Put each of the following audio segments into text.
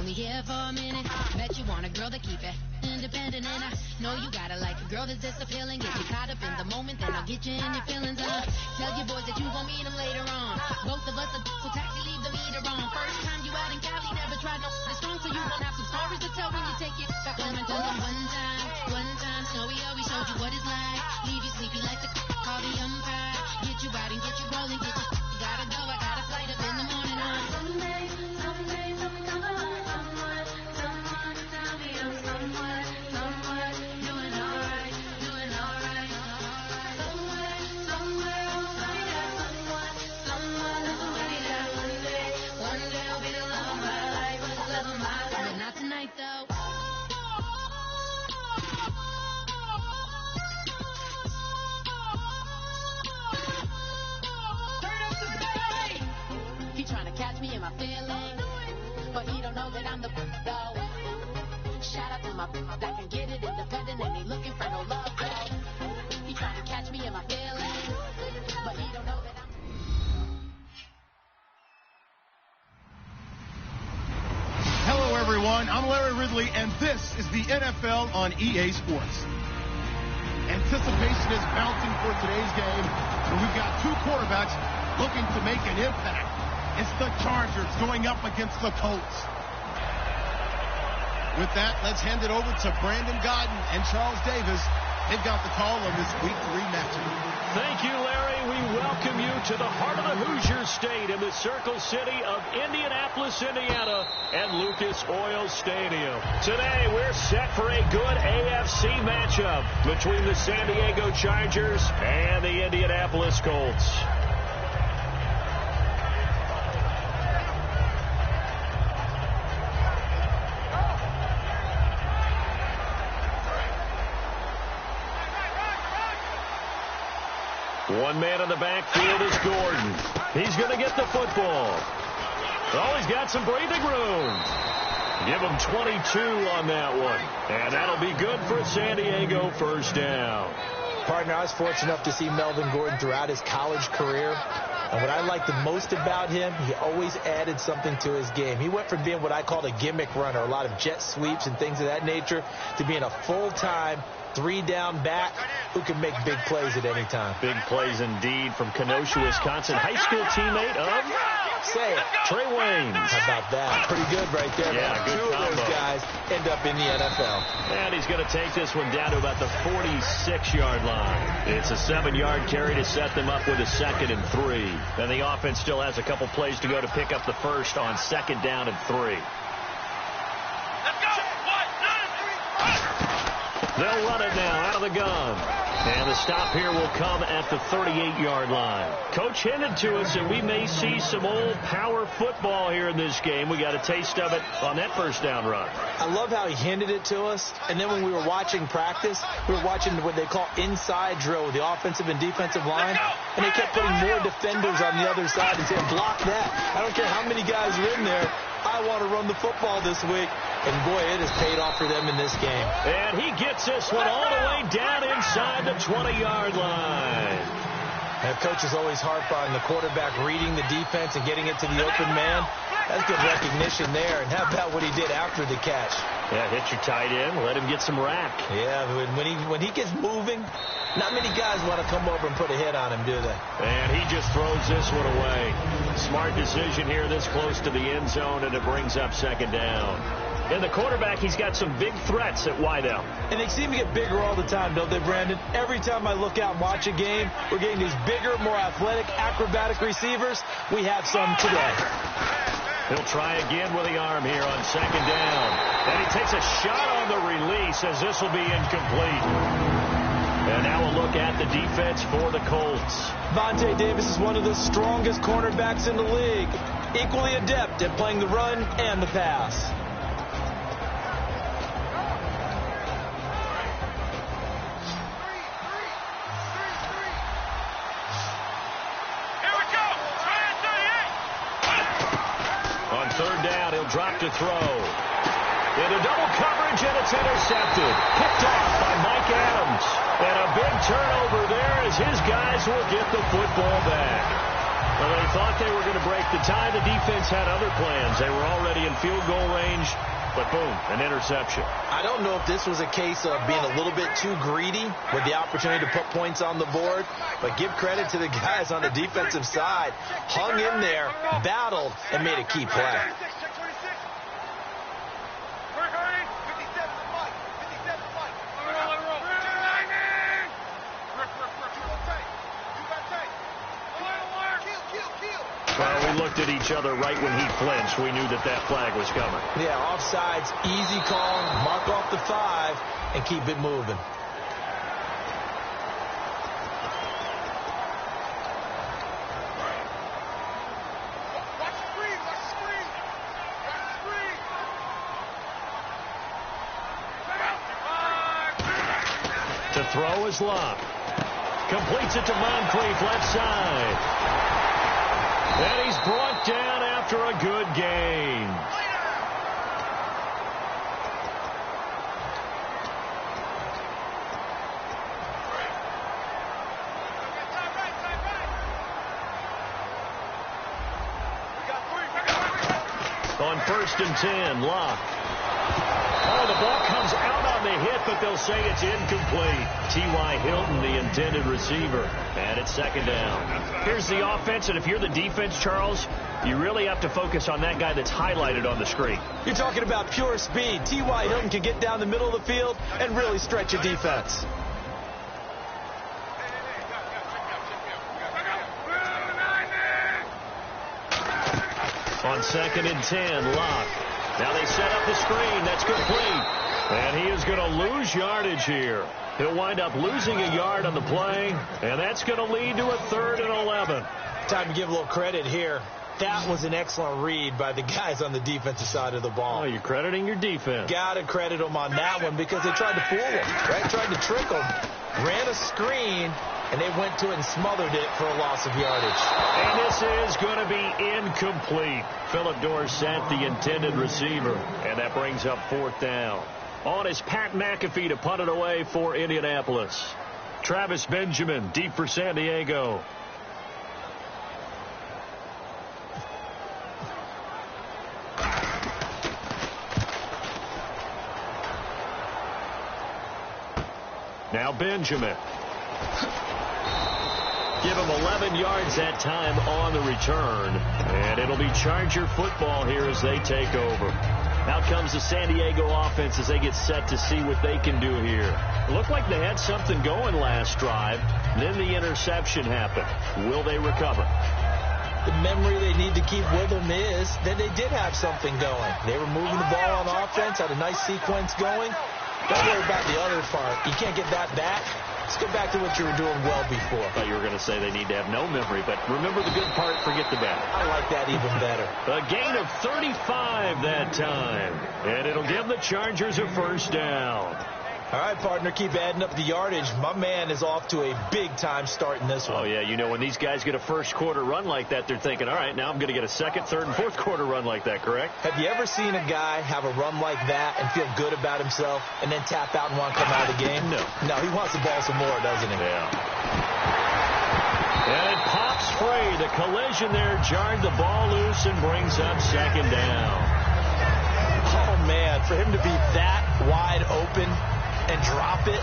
only here for a minute. Bet you want a girl to keep it independent, and I know you gotta like a girl that's this appealing. Get you caught up in the moment, then I'll get you in your feelings. Tell your boys that you gon' meet them later on. Both of us are so taxi, leave the meter on. First time you out in Cali, never tried no strong, so you gon' have some stories to tell when you take it back home. And tell them one time, Snowy always showed you what it's like. Leave you sleepy like the call the umpire. Get you out and get you rolling, get you gotta go. I got a flight up in the morning. Someday, something come along. Someone tell me I'm somewhere doing alright. Somewhere I'll find out someone that's somebody that one day I'll be the love of my life, but not tonight though. He trying to catch me in my feelings, but he don't know that I'm the though. Shout out to my that can get it independent and he looking for no love though. He trying to catch me in my feelings, but he don't know that I'm. Hello everyone, I'm Larry Ridley and this is the NFL on EA Sports. Anticipation is mounting for today's game, and we've got two quarterbacks looking to make an impact. It's the Chargers going up against the Colts. With that, let's hand it over to Brandon Gaudin and Charles Davis. They've got the call on this Week 3 matchup. Thank you, Larry. We welcome you to the heart of the Hoosier State in the Circle City of Indianapolis, Indiana, and Lucas Oil Stadium. Today, we're set for a good AFC matchup between the San Diego Chargers and the Indianapolis Colts. One man in the backfield is Gordon. He's going to get the football. Oh, he's got some breathing room. Give him 22 on that one. And that'll be good for San Diego first down. Partner, I was fortunate enough to see Melvin Gordon throughout his college career. And what I liked the most about him, he always added something to his game. He went from being what I called a gimmick runner, a lot of jet sweeps and things of that nature, to being a full-time, three-down back who can make big plays at any time. Big plays indeed from Kenosha, Wisconsin. High school teammate of, say it, Trey Waynes. How about that? Pretty good right there. Yeah, man. good Two combo. of those guys end up in the NFL. And he's going to take this one down to about the 46-yard line. It's a 7-yard carry to set them up with a 2nd and 3. And the offense still has a couple plays to go to pick up the first on 2nd down and 3. They'll run it now out of the gun. And the stop here will come at the 38-yard line. Coach hinted to us that we may see some old power football here in this game. We got a taste of it on that first down run. I love how he hinted it to us. And then when we were watching practice, we were watching what they call inside drill with the offensive and defensive line. And they kept putting more defenders on the other side and saying, block that. I don't care how many guys are in there. I want to run the football this week. And, boy, it has paid off for them in this game. And he gets this one all the way down inside the 20-yard line. And coaches always harp on the quarterback reading the defense and getting it to the open man. That's good recognition there. And how about what he did after the catch? Yeah, hit your tight end, let him get some rack. Yeah, when he gets moving, not many guys want to come over and put a hit on him, do they? And he just throws this one away. Smart decision here this close to the end zone, and it brings up 2nd down. And the quarterback, he's got some big threats at wideout. And they seem to get bigger all the time, don't they, Brandon? Every time I look out and watch a game, we're getting these bigger, more athletic, acrobatic receivers. We have some today. He'll try again with the arm here on 2nd down. And he takes a shot on the release as this will be incomplete. And now a look at the defense for the Colts. Vontae Davis is one of the strongest cornerbacks in the league. Equally adept at playing the run and the pass. Drop to throw. Into double coverage, and it's intercepted. Picked off by Mike Adams. And a big turnover there as his guys will get the football back. Well, they thought they were going to break the tie. The defense had other plans. They were already in field goal range, but boom, an interception. I don't know if this was a case of being a little bit too greedy with the opportunity to put points on the board, but give credit to the guys on the defensive side. Hung in there, battled, and made a key play. Well, we looked at each other right when he flinched. We knew that that flag was coming. Yeah, offsides, easy call, mark off the 5, and keep it moving. To throw is Locke. Completes it to Moncrief, left side. And he's brought down after a good gain. On 1st and 10, Locke. Oh, the ball comes out on the hit, but they'll say it's incomplete. T.Y. Hilton, the intended receiver. And it's 2nd down. Here's the offense, and if you're the defense, Charles, you really have to focus on that guy that's highlighted on the screen. You're talking about pure speed. T.Y. Hilton can get down the middle of the field and really stretch a defense. On 2nd and 10, Locke. Now they set up the screen. That's complete. And he is going to lose yardage here. He'll wind up losing a yard on the play, and that's going to lead to a 3rd and 11. Time to give a little credit here. That was an excellent read by the guys on the defensive side of the ball. Oh, you're crediting your defense. Got to credit them on that one because they tried to fool them, right? Tried to trick them. Ran a screen, and they went to it and smothered it for a loss of yardage. And this is going to be incomplete. Philip Dorsett, the intended receiver. And that brings up 4th down. On is Pat McAfee to punt it away for Indianapolis. Travis Benjamin, deep for San Diego. Now Benjamin. Give him 11 yards that time on the return. And it'll be Charger football here as they take over. Out comes the San Diego offense as they get set to see what they can do here. It looked like they had something going last drive. Then the interception happened. Will they recover? The memory they need to keep with them is that they did have something going. They were moving the ball on offense, had a nice sequence going. Don't worry about the other part. You can't get that back. Let's get back to what you were doing well before. I thought you were going to say they need to have no memory, but remember the good part, forget the bad. I like that even better. A gain of 35 that time, and it'll give the Chargers a 1st down. All right, partner, keep adding up the yardage. My man is off to a big-time start in this one. Oh, yeah, you know, when these guys get a first-quarter run like that, they're thinking, all right, now I'm going to get a 2nd, 3rd, and 4th quarter run like that, correct? Have you ever seen a guy have a run like that and feel good about himself and then tap out and want to come out of the game? No. No, he wants the ball some more, doesn't he? Yeah. And it pops free. The collision there jarred the ball loose and brings up 2nd down. Oh, man, for him to be that wide open and drop it.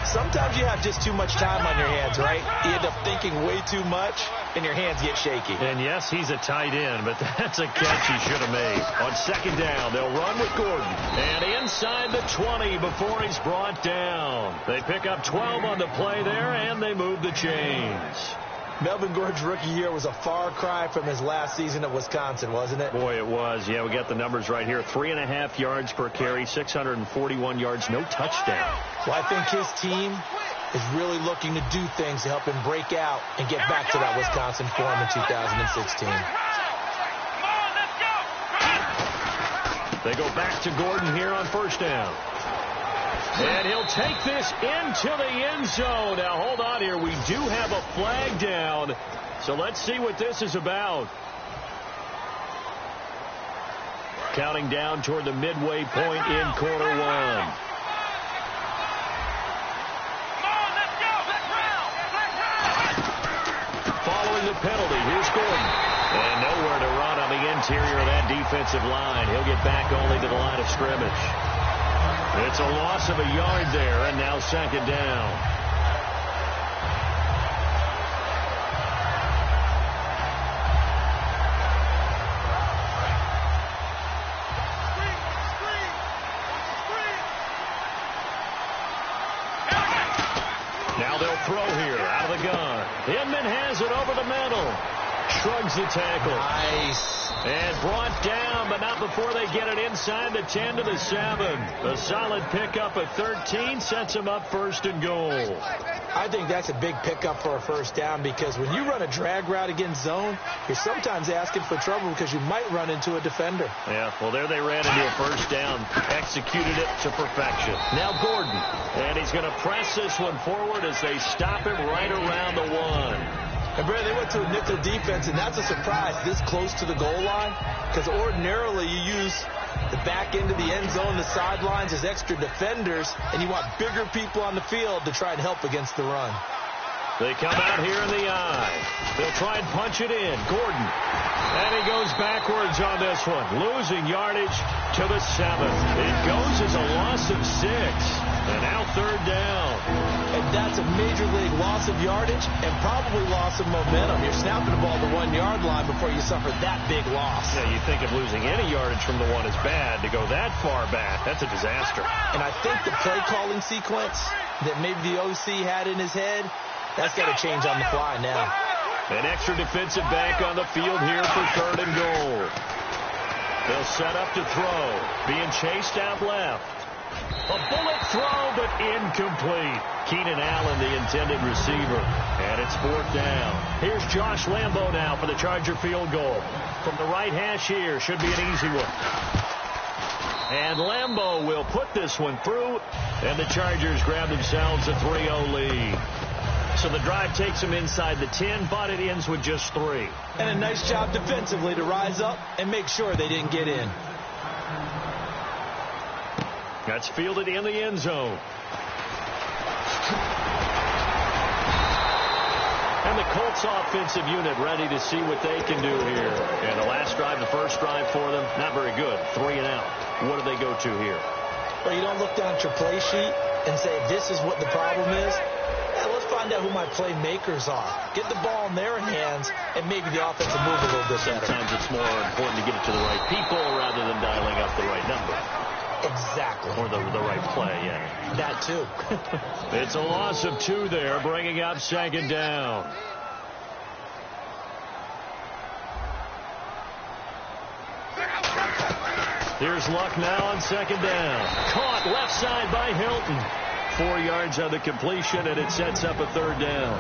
Sometimes you have just too much time on your hands, right? You end up thinking way too much, and your hands get shaky. And yes, he's a tight end, but that's a catch he should have made. On 2nd down, they'll run with Gordon. And inside the 20 before he's brought down. They pick up 12 on the play there, and they move the chains. Melvin Gordon's rookie year was a far cry from his last season at Wisconsin, wasn't it? Boy, it was. Yeah, we got the numbers right here. 3.5 yards per carry, 641 yards, no touchdown. Well, I think his team is really looking to do things to help him break out and get back to that Wisconsin form in 2016. They go back to Gordon here on 1st down. And he'll take this into the end zone. Now, hold on here. We do have a flag down. So let's see what this is about. Counting down toward the midway point in quarter 1. Following the penalty, here's interior of that defensive line. He'll get back only to the line of scrimmage. It's a loss of a yard there, and now second down. Now they'll throw here out of the gun. Inman has it over the middle. Shrugs the tackle. Nice. And brought down, but not before they get it inside the 10 to the 7. A solid pickup of 13 sets them up first and goal. I think that's a big pickup for a first down because when you run a drag route against zone, you're sometimes asking for trouble because you might run into a defender. Yeah, well, there they ran into a first down. Executed it to perfection. Now Gordon. And he's going to press this one forward as they stop him right around the 1. And, Brad, they went to a nickel defense, and that's a surprise this close to the goal line because ordinarily you use the back end of the end zone, the sidelines as extra defenders, and you want bigger people on the field to try and help against the run. They come out here in the eye. They'll try and punch it in. Gordon. And he goes backwards on this one. Losing yardage to the 7. It goes as a loss of 6. And now third down. And that's a major league loss of yardage and probably loss of momentum. You're snapping the ball to the 1 yard line before you suffer that big loss. Yeah, you think of losing any yardage from the 1 is bad. To go that far back, that's a disaster. And I think the play calling sequence that maybe the OC had in his head, that's got to change on the fly now. An extra defensive back on the field here for third and goal. They'll set up to throw. Being chased out left. A bullet throw, but incomplete. Keenan Allen, the intended receiver. And it's fourth down. Here's Josh Lambo now for the Charger field goal. From the right hash here. Should be an easy one. And Lambo will put this one through. And the Chargers grab themselves a 3-0 lead. So the drive takes them inside the 10, but it ends with just 3. And a nice job defensively to rise up and make sure they didn't get in. That's fielded in the end zone. And the Colts offensive unit ready to see what they can do here. And the last drive, the first drive for them, not very good. 3 and out. What do they go to here? Well, you don't look down at your play sheet and say, this is what the problem is. Let's find out who my playmakers are. Get the ball in their hands, and maybe the offense will move a little bit better. Sometimes it's more important to get it to the right people rather than dialing up the right number. Exactly. Or the right play, yeah. That, too. It's a loss of 2 there, bringing up second down. Here's Luck now on second down. Caught left side by Hilton. 4 yards on the completion, and it sets up a third down.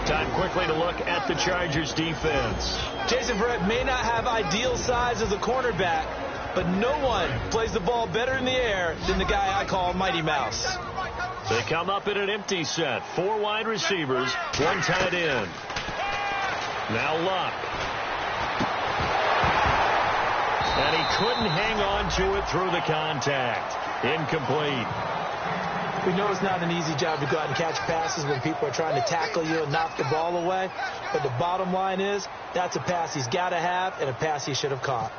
Time quickly to look at the Chargers defense. Jason Verrett may not have ideal size as a cornerback, but no one plays the ball better in the air than the guy I call Mighty Mouse. They come up in an empty set. 4 wide receivers, 1 tight end. Now Luck. And he couldn't hang on to it through the contact. Incomplete. We know it's not an easy job to go out and catch passes when people are trying to tackle you and knock the ball away. But the bottom line is, that's a pass he's got to have and a pass he should have caught.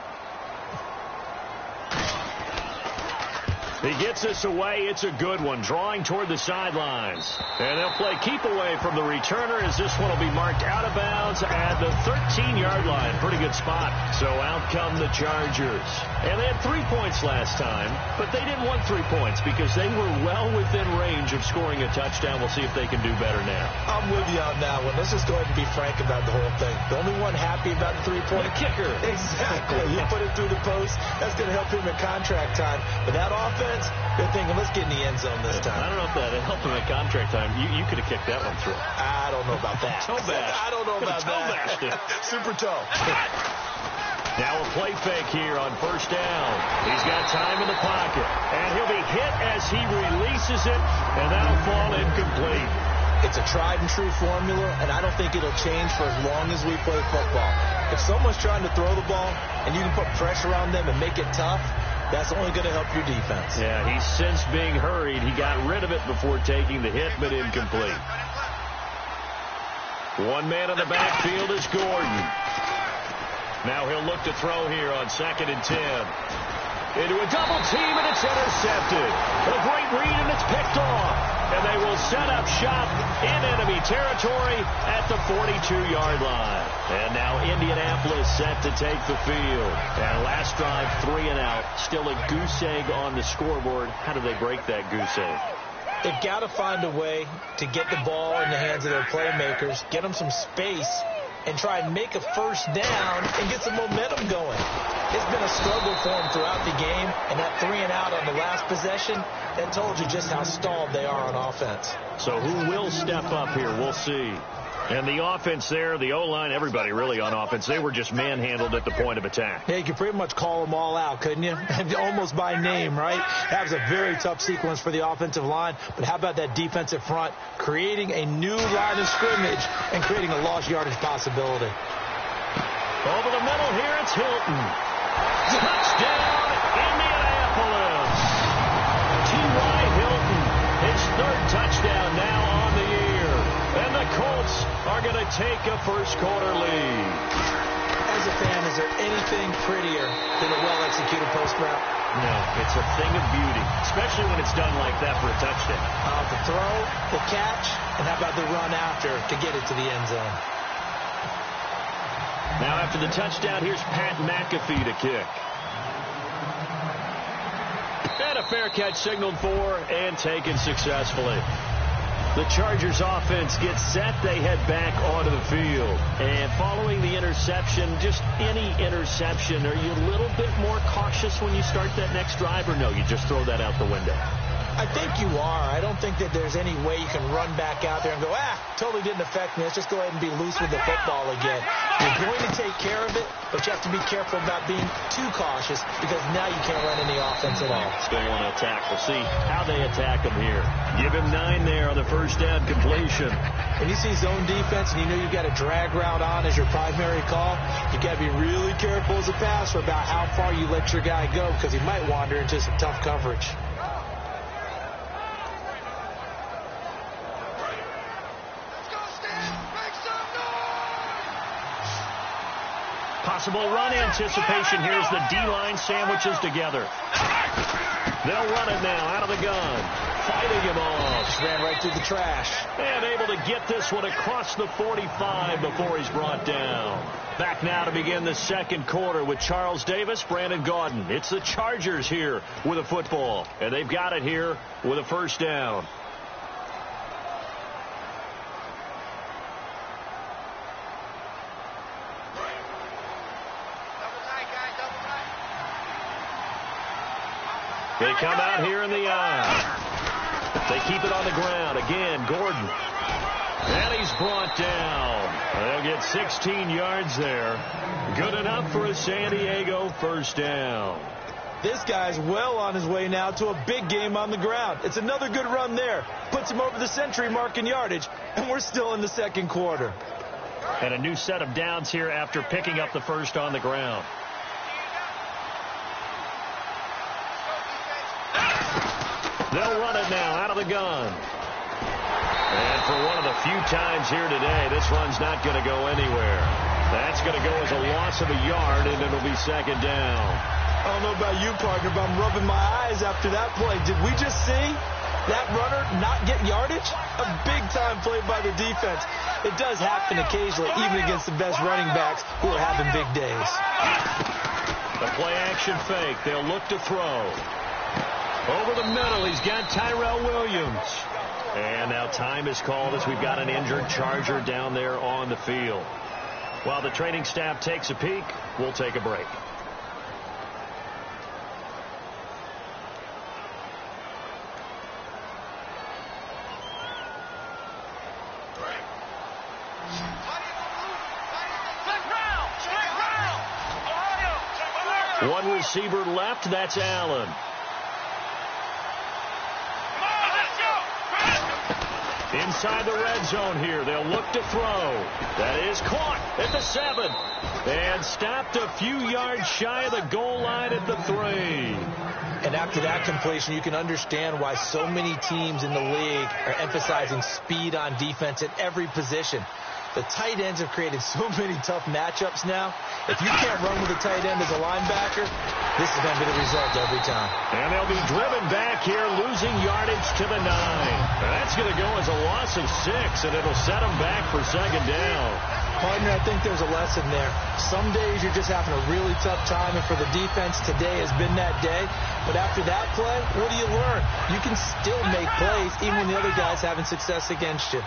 He gets this away. It's a good one. Drawing toward the sidelines. And they'll play keep away from the returner as this one will be marked out of bounds at the 13-yard line. Pretty good spot. So out come the Chargers. And they had 3 points last time, but they didn't want 3 points because they were well within range of scoring a touchdown. We'll see if they can do better now. I'm with you on that one. Let's just go ahead and be frank about the whole thing. The only one happy about the 3-point kicker. Exactly. You put it through the post. That's going to help him at contract time. But that offense, they're thinking, let's get in the end zone this time. I don't know if that helped him at contract time. You could have kicked that one through. I don't know about that. Toe bash. I don't know about toe that. Bashed it. Super toe. Now a play fake here on first down. He's got time in the pocket. And he'll be hit as he releases it. And that'll fall incomplete. It's a tried and true formula, and I don't think it'll change for as long as we play football. If someone's trying to throw the ball and you can put pressure on them and make it tough, that's only going to help your defense. Yeah, he's since being hurried. He got rid of it before taking the hit, but incomplete. 1 man in the backfield is Gordon. Now he'll look to throw here on 2nd and 10. Into a double team, and it's intercepted. A great read, and it's picked off. And they will set up shop in enemy territory at the 42-yard line. And now Indianapolis set to take the field. And last drive, 3 and out. Still a goose egg on the scoreboard. How do they break that goose egg? They've got to find a way to get the ball in the hands of their playmakers, get them some space, and try and make a first down and get some momentum going. It's been a struggle for them throughout the game, and that 3 and out on the last possession, that told you just how stalled they are on offense. So who will step up here? We'll see. And the offense there, the O-line, everybody really on offense, they were just manhandled at the point of attack. Yeah, you could pretty much call them all out, couldn't you? Almost by name, right? That was a very tough sequence for the offensive line. But how about that defensive front creating a new line of scrimmage and creating a lost yardage possibility? Over the middle here, it's Hilton. Touchdown, Indianapolis. T.Y. Hilton, his 3rd touchdown now on the year. And the Colts are going to take a first-quarter lead. As a fan, is there anything prettier than a well-executed post route? No, it's a thing of beauty, especially when it's done like that for a touchdown. The throw, the catch, and how about the run after to get it to the end zone? Now after the touchdown, here's Pat McAfee to kick. And a fair catch signaled for and taken successfully. The Chargers offense gets set. They head back onto the field. And following the interception, just any interception, are you a little bit more cautious when you start that next drive, or no, you just throw that out the window? I think you are. I don't think that there's any way you can run back out there and go, totally didn't affect me. Let's just go ahead and be loose with the football again. You're going to take care of it, but you have to be careful about being too cautious because now you can't run any offense at all. Still want to attack. We'll see how they attack him here. Give him 9 there on the first down completion. When you see zone defense and you know you've got a drag route on as your primary call, you've got to be really careful as a passer about how far you let your guy go because he might wander into some tough coverage. Possible run anticipation. Here's the D-line sandwiches together. They'll run it now out of the gun. Fighting him off. Just ran right through the trash. And able to get this one across the 45 before he's brought down. Back now to begin the second quarter with Charles Davis, Brandon Gaudin. It's the Chargers here with a football. And they've got it here with a first down. They come out here in the eye. They keep it on the ground. Again, Gordon. And he's brought down. They'll get 16 yards there. Good enough for a San Diego first down. This guy's well on his way now to a big game on the ground. It's another good run there. Puts him over the century mark in yardage, and we're still in the second quarter. And a new set of downs here after picking up the first on the ground. They'll run it now out of the gun. And for one of the few times here today, this run's not going to go anywhere. That's going to go as a loss of a yard, and it'll be second down. I don't know about you, partner, but I'm rubbing my eyes after that play. Did we just see that runner not get yardage? A big-time play by the defense. It does happen occasionally, even against the best running backs who are having big days. The play-action fake. They'll look to throw. Over the middle, he's got Tyrell Williams. And now time is called as we've got an injured Charger down there on the field. While the training staff takes a peek, we'll take a break. One receiver left, that's Allen. Inside the red zone here, they'll look to throw. That is caught at the 7. And stopped a few yards shy of the goal line at the 3. And after that completion, you can understand why so many teams in the league are emphasizing speed on defense at every position. The tight ends have created so many tough matchups now. If you can't run with a tight end as a linebacker, this is going to be the result every time. And they'll be driven back here, losing yardage to the 9. That's going to go as a loss of 6, and it'll set them back for second down. Partner, I think there's a lesson there. Some days you're just having a really tough time, and for the defense, today has been that day. But after that play, what do you learn? You can still make plays even when the other guy's having success against you.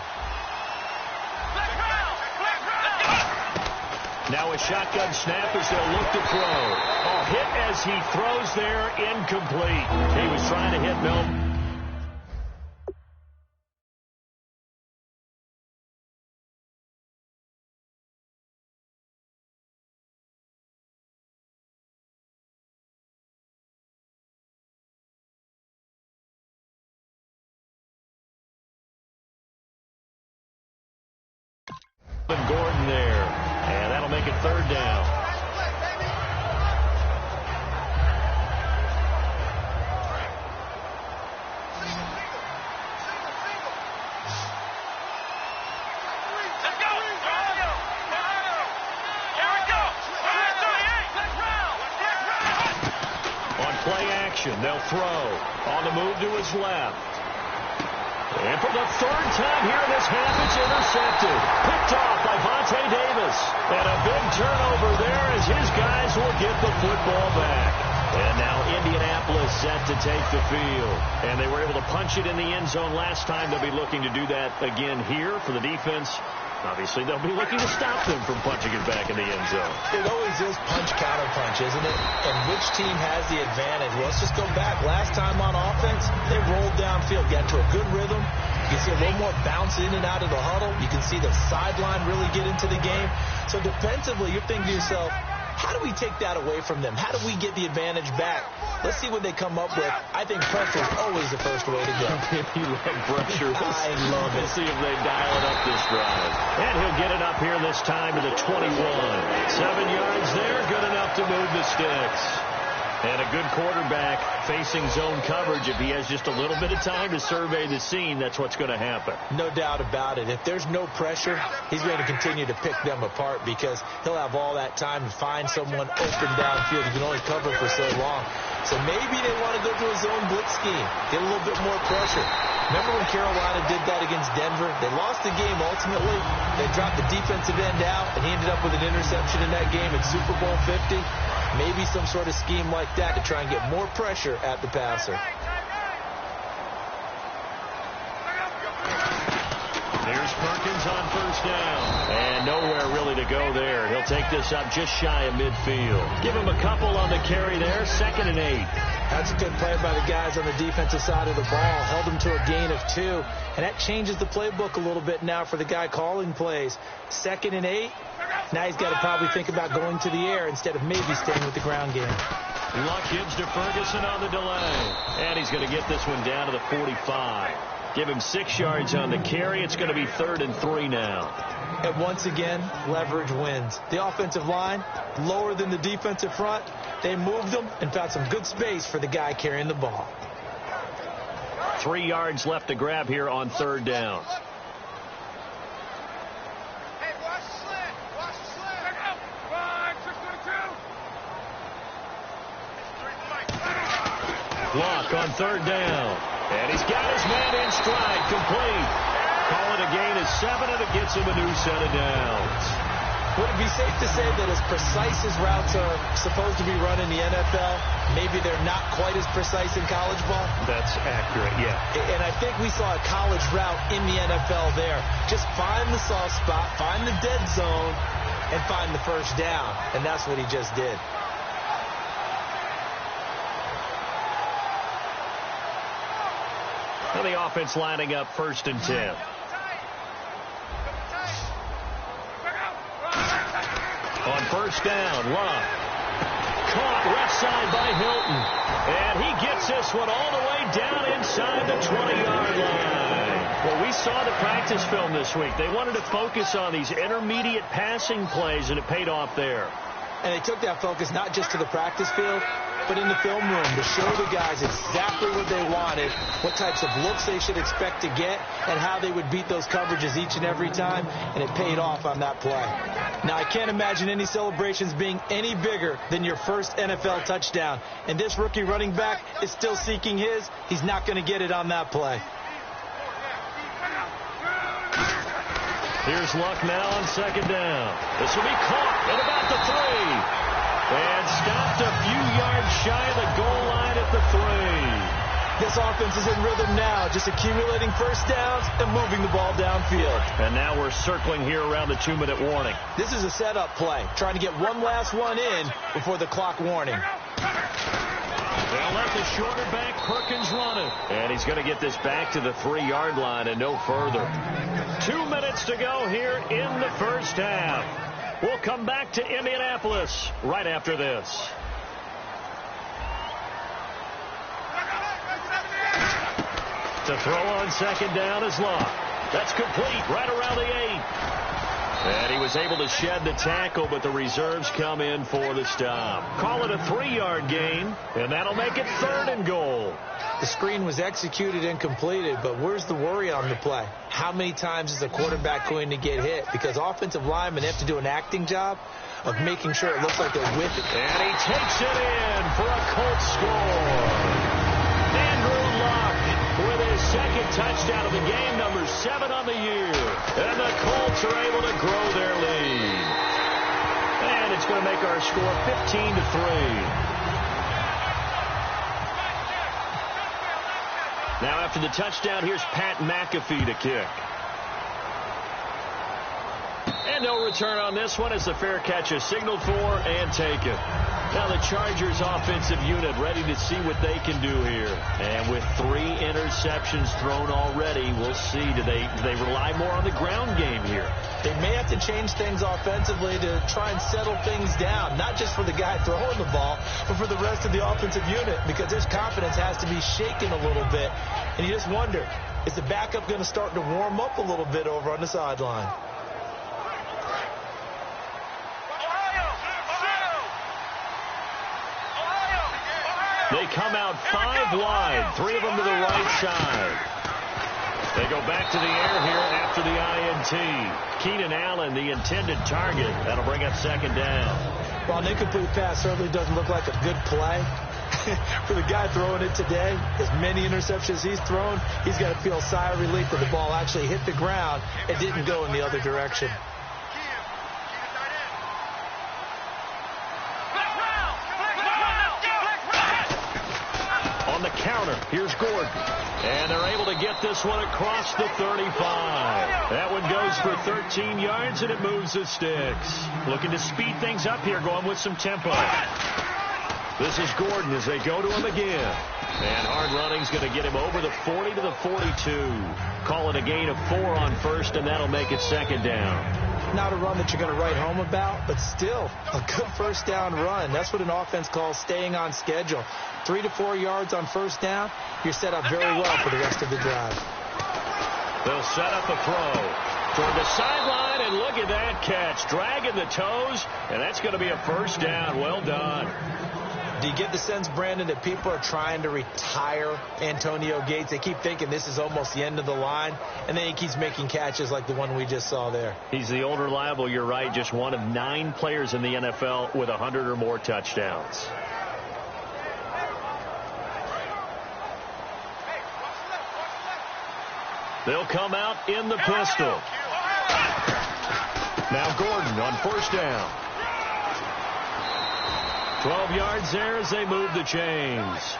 Now a shotgun snap as they'll look to throw. A hit as he throws there, incomplete. He was trying to hit Milton. Gordon there, and that'll make it third down. On play action, they'll throw. On the move to his left. And for the third time here in this half, it's intercepted. Picked off by Vontae Davis. And a big turnover there as his guys will get the football back. And now Indianapolis set to take the field. And they were able to punch it in the end zone last time. They'll be looking to do that again here for the defense. Obviously, they'll be looking to stop them from punching it back in the end zone. It always is punch-counter-punch, isn't it? And which team has the advantage? Well, let's just go back. Last time on offense, they rolled downfield, got to a good rhythm. You can see a little more bounce in and out of the huddle. You can see the sideline really get into the game. So defensively, you're thinking to yourself, how do we take that away from them? How do we get the advantage back? Let's see what they come up with. I think pressure is always the first way to go. You love pressure. I love it. We'll see if they dial it up this drive. And he'll get it up here this time to the 21. 7 yards there, good enough to move the sticks. And a good quarterback facing zone coverage. If he has just a little bit of time to survey the scene, that's what's going to happen. No doubt about it. If there's no pressure, he's going to continue to pick them apart because he'll have all that time to find someone open downfield. He can only cover for so long. So maybe they want to go to a zone blitz scheme, get a little bit more pressure. Remember when Carolina did that against Denver? They lost the game ultimately. They dropped the defensive end out, and he ended up with an interception in that game at Super Bowl 50. Maybe some sort of scheme like that to try and get more pressure at the passer. There's Perkins on first down. And nowhere really to go there. He'll take this up just shy of midfield. Give him a couple on the carry there. 2nd and 8. That's a good play by the guys on the defensive side of the ball. Held them to a gain of 2. And that changes the playbook a little bit now for the guy calling plays. 2nd and 8. Now he's got to probably think about going to the air instead of maybe staying with the ground game. Luck gives to Ferguson on the delay. And he's going to get this one down to the 45. Give him 6 yards on the carry. It's going to be 3rd and 3 now. And once again, leverage wins. The offensive line, lower than the defensive front. They moved them and found some good space for the guy carrying the ball. 3 yards left to grab here on 3rd down. Luck on 3rd down. And he's got his man in stride, complete. Call it a gain of 7, and it gets him a new set of downs. Would it be safe to say that as precise as routes are supposed to be run in the NFL, maybe they're not quite as precise in college ball? That's accurate, yeah. And I think we saw a college route in the NFL there. Just find the soft spot, find the dead zone, and find the first down. And that's what he just did. And the offense lining up 1st and 10. On 1st down, Luck. Caught left side by Hilton. And he gets this one all the way down inside the 20-yard line. Well, we saw the practice film this week. They wanted to focus on these intermediate passing plays, and it paid off there. And they took that focus not just to the practice field, but in the film room to show the guys exactly what they wanted, what types of looks they should expect to get, and how they would beat those coverages each and every time, and it paid off on that play. Now, I can't imagine any celebrations being any bigger than your first NFL touchdown, and this rookie running back is still seeking his. He's not going to get it on that play. Here's Luck now on second down. This will be caught at about the 3. And stopped a few yards shy of the goal line at the 3. This offense is in rhythm now, just accumulating first downs and moving the ball downfield. And now we're circling here around the 2-minute warning. This is a setup play, trying to get one last one in before the clock warning. They'll let the shorter back Perkins run it. And he's going to get this back to the 3-yard line and no further. 2 minutes to go here in the first half. We'll come back to Indianapolis right after this. To throw on second down is Luck. That's complete right around the 8. And he was able to shed the tackle, but the reserves come in for the stop. Call it a 3-yard gain, and that'll make it 3rd and goal. The screen was executed and completed, but where's the worry on the play? How many times is the quarterback going to get hit? Because offensive linemen have to do an acting job of making sure it looks like they're with it. And he takes it in for a Colts score. Andrew Luck with his second touchdown of the game, number 7 on the year. And the Colts are able to grow their lead. And it's going to make our score 15-3. Now after the touchdown, here's Pat McAfee to kick. And no return on this one as the fair catch is signaled for and taken. Now the Chargers offensive unit ready to see what they can do here. And with 3 interceptions thrown already, we'll see. Do they rely more on the ground game here? They may have to change things offensively to try and settle things down, not just for the guy throwing the ball, but for the rest of the offensive unit, because his confidence has to be shaken a little bit. And you just wonder, is the backup going to start to warm up a little bit over on the sideline? They come out 5 wide, 3 of them to the right side. They go back to the air here after the INT. Keenan Allen, the intended target. That'll bring up second down. Well, an incomplete pass certainly doesn't look like a good play. For the guy throwing it today, as many interceptions he's thrown, he's got to feel a sigh of relief that the ball actually hit the ground and didn't go in the other direction. On the counter, here's Gordon. And they're able to get this one across the 35. That one goes for 13 yards, and it moves the sticks. Looking to speed things up here, going with some tempo. This is Gordon as they go to him again. And hard running's going to get him over the 40 to the 42. Call it a gain of 4 on first, and that'll make it second down. Not a run that you're going to write home about, but still a good first down run. That's what an offense calls staying on schedule. 3 to 4 yards on first down, you're set up very well for the rest of the drive. They'll set up a throw toward the sideline, and look at that catch. Dragging the toes, and that's going to be a first down. Well done. Do you get the sense, Brandon, that people are trying to retire Antonio Gates? They keep thinking this is almost the end of the line, and then he keeps making catches like the one we just saw there. He's the old reliable, you're right, just one of 9 players in the NFL with 100 or more touchdowns. They'll come out in the pistol. Now Gordon on first down. 12 yards there as they move the chains.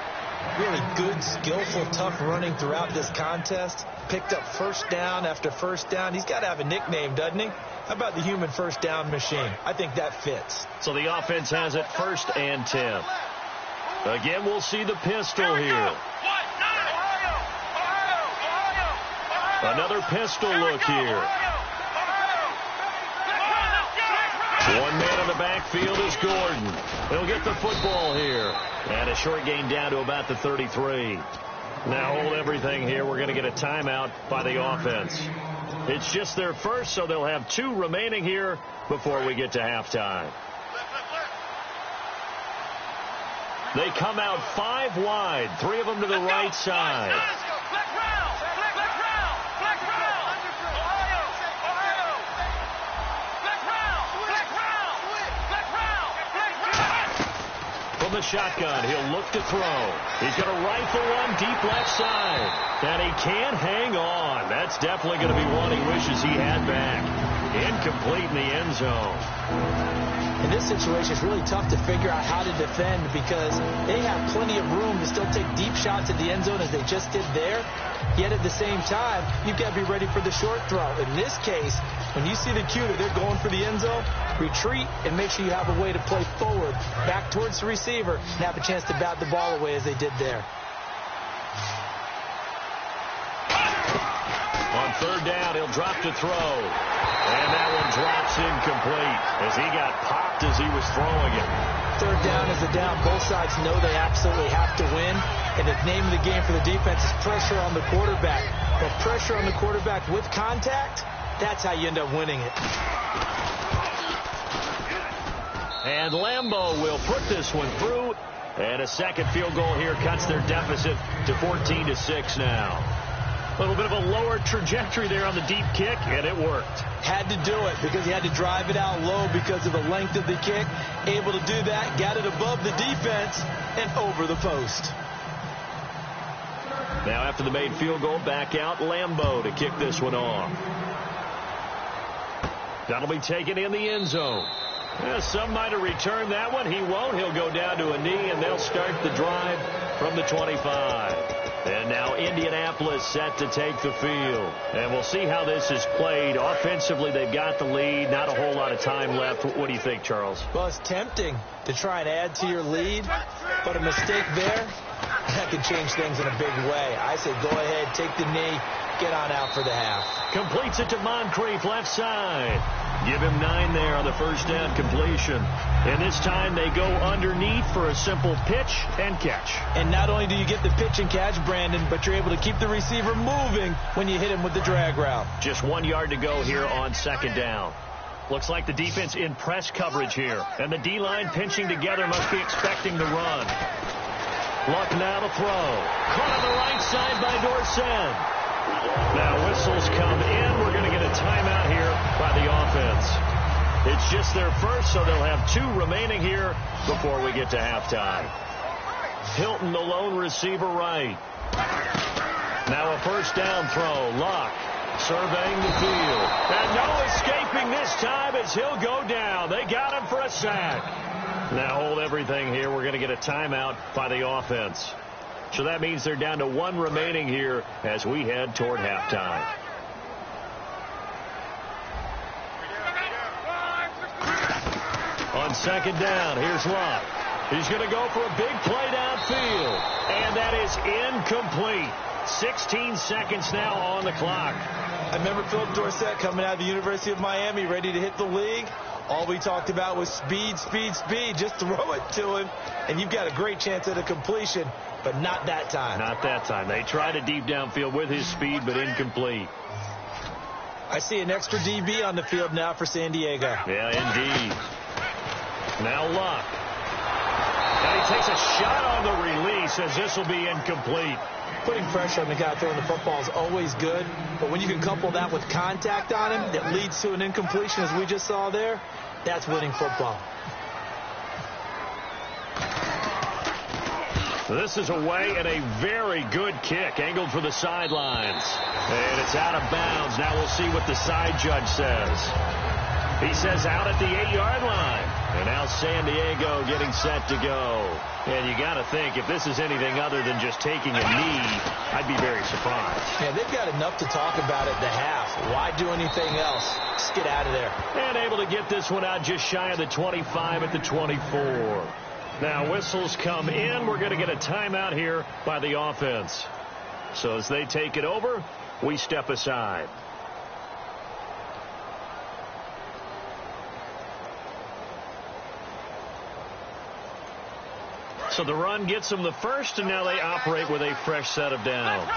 Really good, skillful, tough running throughout this contest. Picked up first down after first down. He's got to have a nickname, doesn't he? How about the human first down machine? I think that fits. So the offense has it 1st and 10. Again, we'll see the pistol here. Another pistol look here. One man in the backfield is Gordon. He'll get the football here. And a short gain down to about the 33. Now hold everything here. We're going to get a timeout by the offense. It's just their first, so they'll have 2 remaining here before we get to halftime. They come out 5 wide, 3 of them to the right side. From the shotgun, he'll look to throw. He's going to rifle one deep left side. And he can't hang on. That's definitely going to be one he wishes he had back. Incomplete in the end zone. In this situation, it's really tough to figure out how to defend because they have plenty of room to still take deep shots at the end zone as they just did there. Yet at the same time, you've got to be ready for the short throw. In this case, when you see the cue that they're going for the end zone, retreat and make sure you have a way to play forward, back towards the receiver, and have a chance to bat the ball away as they did there. On third down, he'll drop to throw. And that one drops incomplete as he got popped as he was throwing it. Third down is a down. Both sides know they absolutely have to win. And the name of the game for the defense is pressure on the quarterback. But pressure on the quarterback with contact, that's how you end up winning it. And Lambeau will put this one through. And a second field goal here cuts their deficit to 14-6 now. A little bit of a lower trajectory there on the deep kick, and it worked. Had to do it because he had to drive it out low because of the length of the kick. Able to do that, got it above the defense and over the post. Now after the made field goal, back out Lambeau to kick this one off. That'll be taken in the end zone. Some might have returned that one. He won't. He'll go down to a knee, and they'll start the drive from the 25. And now Indianapolis set to take the field. And we'll see how this is played. Offensively, they've got the lead. Not a whole lot of time left. What do you think, Charles? Well, it's tempting to try and add to your lead, but a mistake there, that could change things in a big way. I say go ahead, take the knee, get on out for the half. Completes it to Moncrief, left side. Give him 9 there on the first down completion. And this time they go underneath for a simple pitch and catch. And not only do you get the pitch and catch, Brandon, but you're able to keep the receiver moving when you hit him with the drag route. Just 1 yard to go here on second down. Looks like the defense in press coverage here. And the D-line pinching together must be expecting the run. Luck now to throw. Caught on the right side by Dorsett. Now whistles come in. We're going to get a timeout here by the offense. It's just their first, so they'll have 2 remaining here before we get to halftime. Hilton, the lone receiver right. Now a first down throw. Luck surveying the field. And no escaping this time as he'll go down. They got him for a sack. Now hold everything here. We're going to get a timeout by the offense. So that means they're down to 1 remaining here as we head toward halftime. On second down, here's Luck. He's going to go for a big play downfield. And that is incomplete. 16 seconds now on the clock. I remember Philip Dorsett coming out of the University of Miami ready to hit the league. All we talked about was speed, speed, speed. Just throw it to him, and you've got a great chance at a completion, but not that time. Not that time. They tried a deep downfield with his speed, but incomplete. I see an extra DB on the field now for San Diego. Yeah, indeed. Now Luck. And he takes a shot on the release as this will be incomplete. Putting pressure on the guy throwing the football is always good, but when you can couple that with contact on him that leads to an incompletion, as we just saw there, that's winning football. This is away and a very good kick, angled for the sidelines. And it's out of bounds. Now we'll see what the side judge says. He says out at the 8-yard line. And now San Diego getting set to go. And you got to think, if this is anything other than just taking a knee, I'd be very surprised. Yeah, they've got enough to talk about at the half. Why do anything else? Just get out of there. And able to get this one out just shy of the 25 at the 24. Now whistles come in. We're going to get a timeout here by the offense. So as they take it over, we step aside. So the run gets them the first, and now they operate with a fresh set of downs.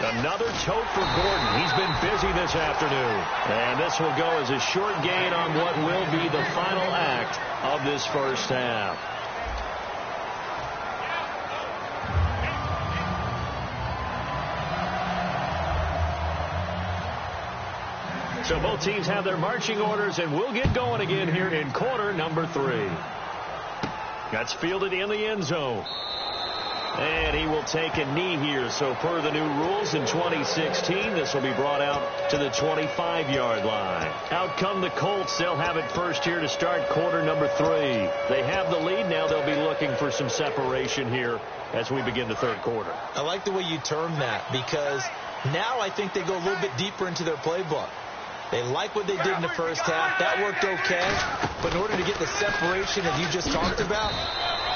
Another tote for Gordon. He's been busy this afternoon. And this will go as a short gain on what will be the final act of this first half. So both teams have their marching orders, and we'll get going again here in quarter number 3. That's fielded in the end zone. And he will take a knee here. So per the new rules in 2016, this will be brought out to the 25-yard line. Out come the Colts. They'll have it first here to start quarter number 3. They have the lead. Now they'll be looking for some separation here as we begin the third quarter. I like the way you term that, because now I think they go a little bit deeper into their playbook. They like what they did in the first half. That worked okay. But in order to get the separation that you just talked about,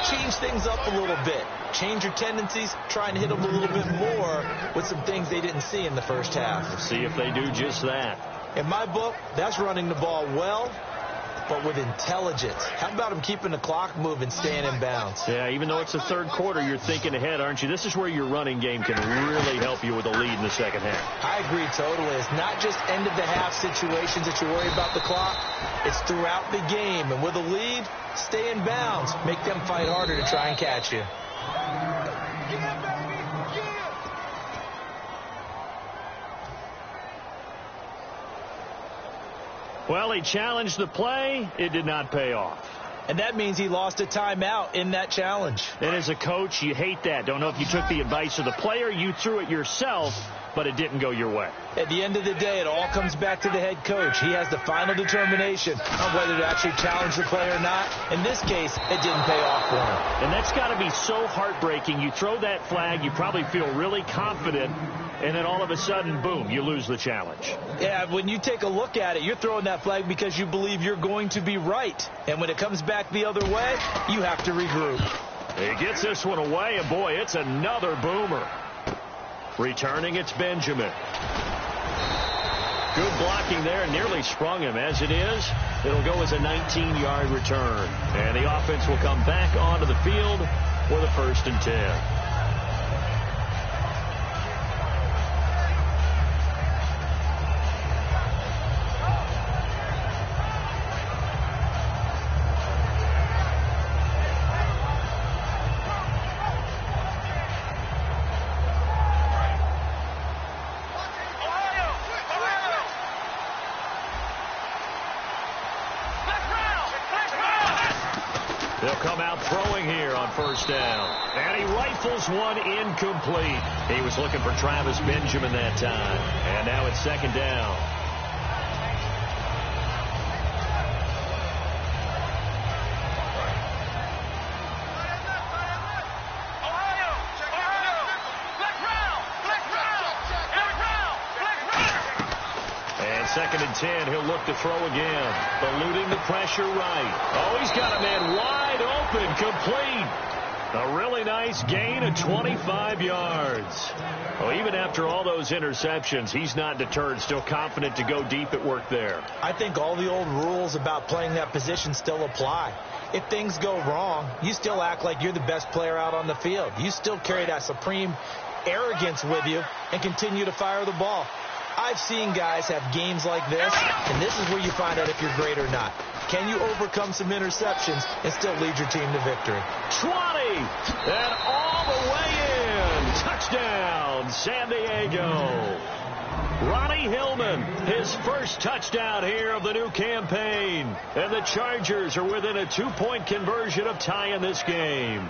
change things up a little bit. Change your tendencies. Try and hit them a little bit more with some things they didn't see in the first half. We'll see if they do just that. In my book, that's running the ball well, but with intelligence. How about him keeping the clock moving, staying in bounds? Yeah, even though it's the third quarter, you're thinking ahead, aren't you? This is where your running game can really help you with a lead in the second half. I agree totally. It's not just end-of-the-half situations that you worry about the clock. It's throughout the game. And with a lead, stay in bounds. Make them fight harder to try and catch you. Well, he challenged the play. It did not pay off. And that means he lost a timeout in that challenge. And as a coach, you hate that. Don't know if you took the advice of the player, you threw it yourself, but it didn't go your way. At the end of the day, it all comes back to the head coach. He has the final determination on whether to actually challenge the play or not. In this case, it didn't pay off for him. And that's got to be so heartbreaking. You throw that flag, you probably feel really confident, and then all of a sudden, boom, you lose the challenge. Yeah, when you take a look at it, you're throwing that flag because you believe you're going to be right. And when it comes back the other way, you have to regroup. He gets this one away, and boy, it's another boomer. Returning, it's Benjamin. Good blocking there, nearly sprung him. As it is, it'll go as a 19-yard return. And the offense will come back onto the field for the 1st and 10. They'll come out throwing here on 1st down. And he rifles one incomplete. He was looking for Travis Benjamin that time. And now it's 2nd down. And 2nd and 10, he'll look to throw again. Eluding the pressure right. Oh, he's got a man wide open, complete. A really nice gain of 25 yards. Oh, even after all those interceptions, he's not deterred, still confident to go deep at work there. I think all the old rules about playing that position still apply. If things go wrong, you still act like you're the best player out on the field. You still carry that supreme arrogance with you and continue to fire the ball. I've seen guys have games like this, and this is where you find out if you're great or not. Can you overcome some interceptions and still lead your team to victory? 20, and all the way in. Touchdown, San Diego. Ronnie Hillman, his first touchdown here of the new campaign. And the Chargers are within a 2-point conversion of tying this game.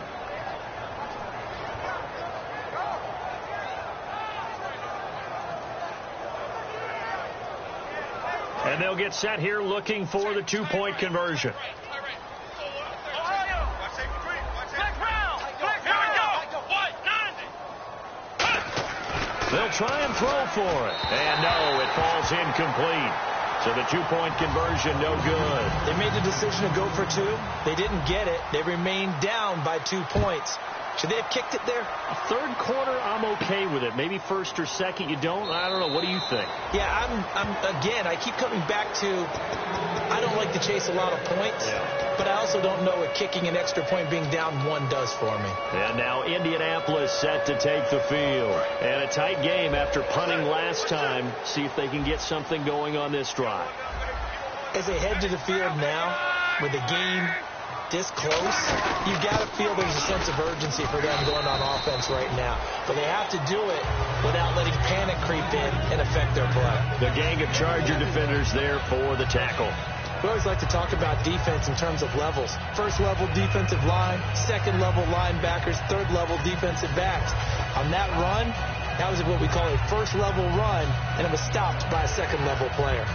And they'll get set here looking for the 2-point conversion. They'll try and throw for it. And no, it falls incomplete. So the 2-point conversion, no good. They made the decision to go for 2. They didn't get it. They remained down by 2 points. Should they have kicked it there? Third quarter, I'm okay with it. Maybe first or second, you don't. I don't know. What do you think? Yeah, again, I keep coming back to I don't like to chase a lot of points, but I also don't know what kicking an extra point being down 1 does for me. And now Indianapolis set to take the field. And a tight game after punting last time. See if they can get something going on this drive. As they head to the field now with the game this close, you got to feel there's a sense of urgency for them going on offense right now. But they have to do it without letting panic creep in and affect their play. The gang of Charger defenders there for the tackle. We always like to talk about defense in terms of levels. First level defensive line, second level linebackers, third level defensive backs. On that run, that was what we call a first level run, and it was stopped by a second level player.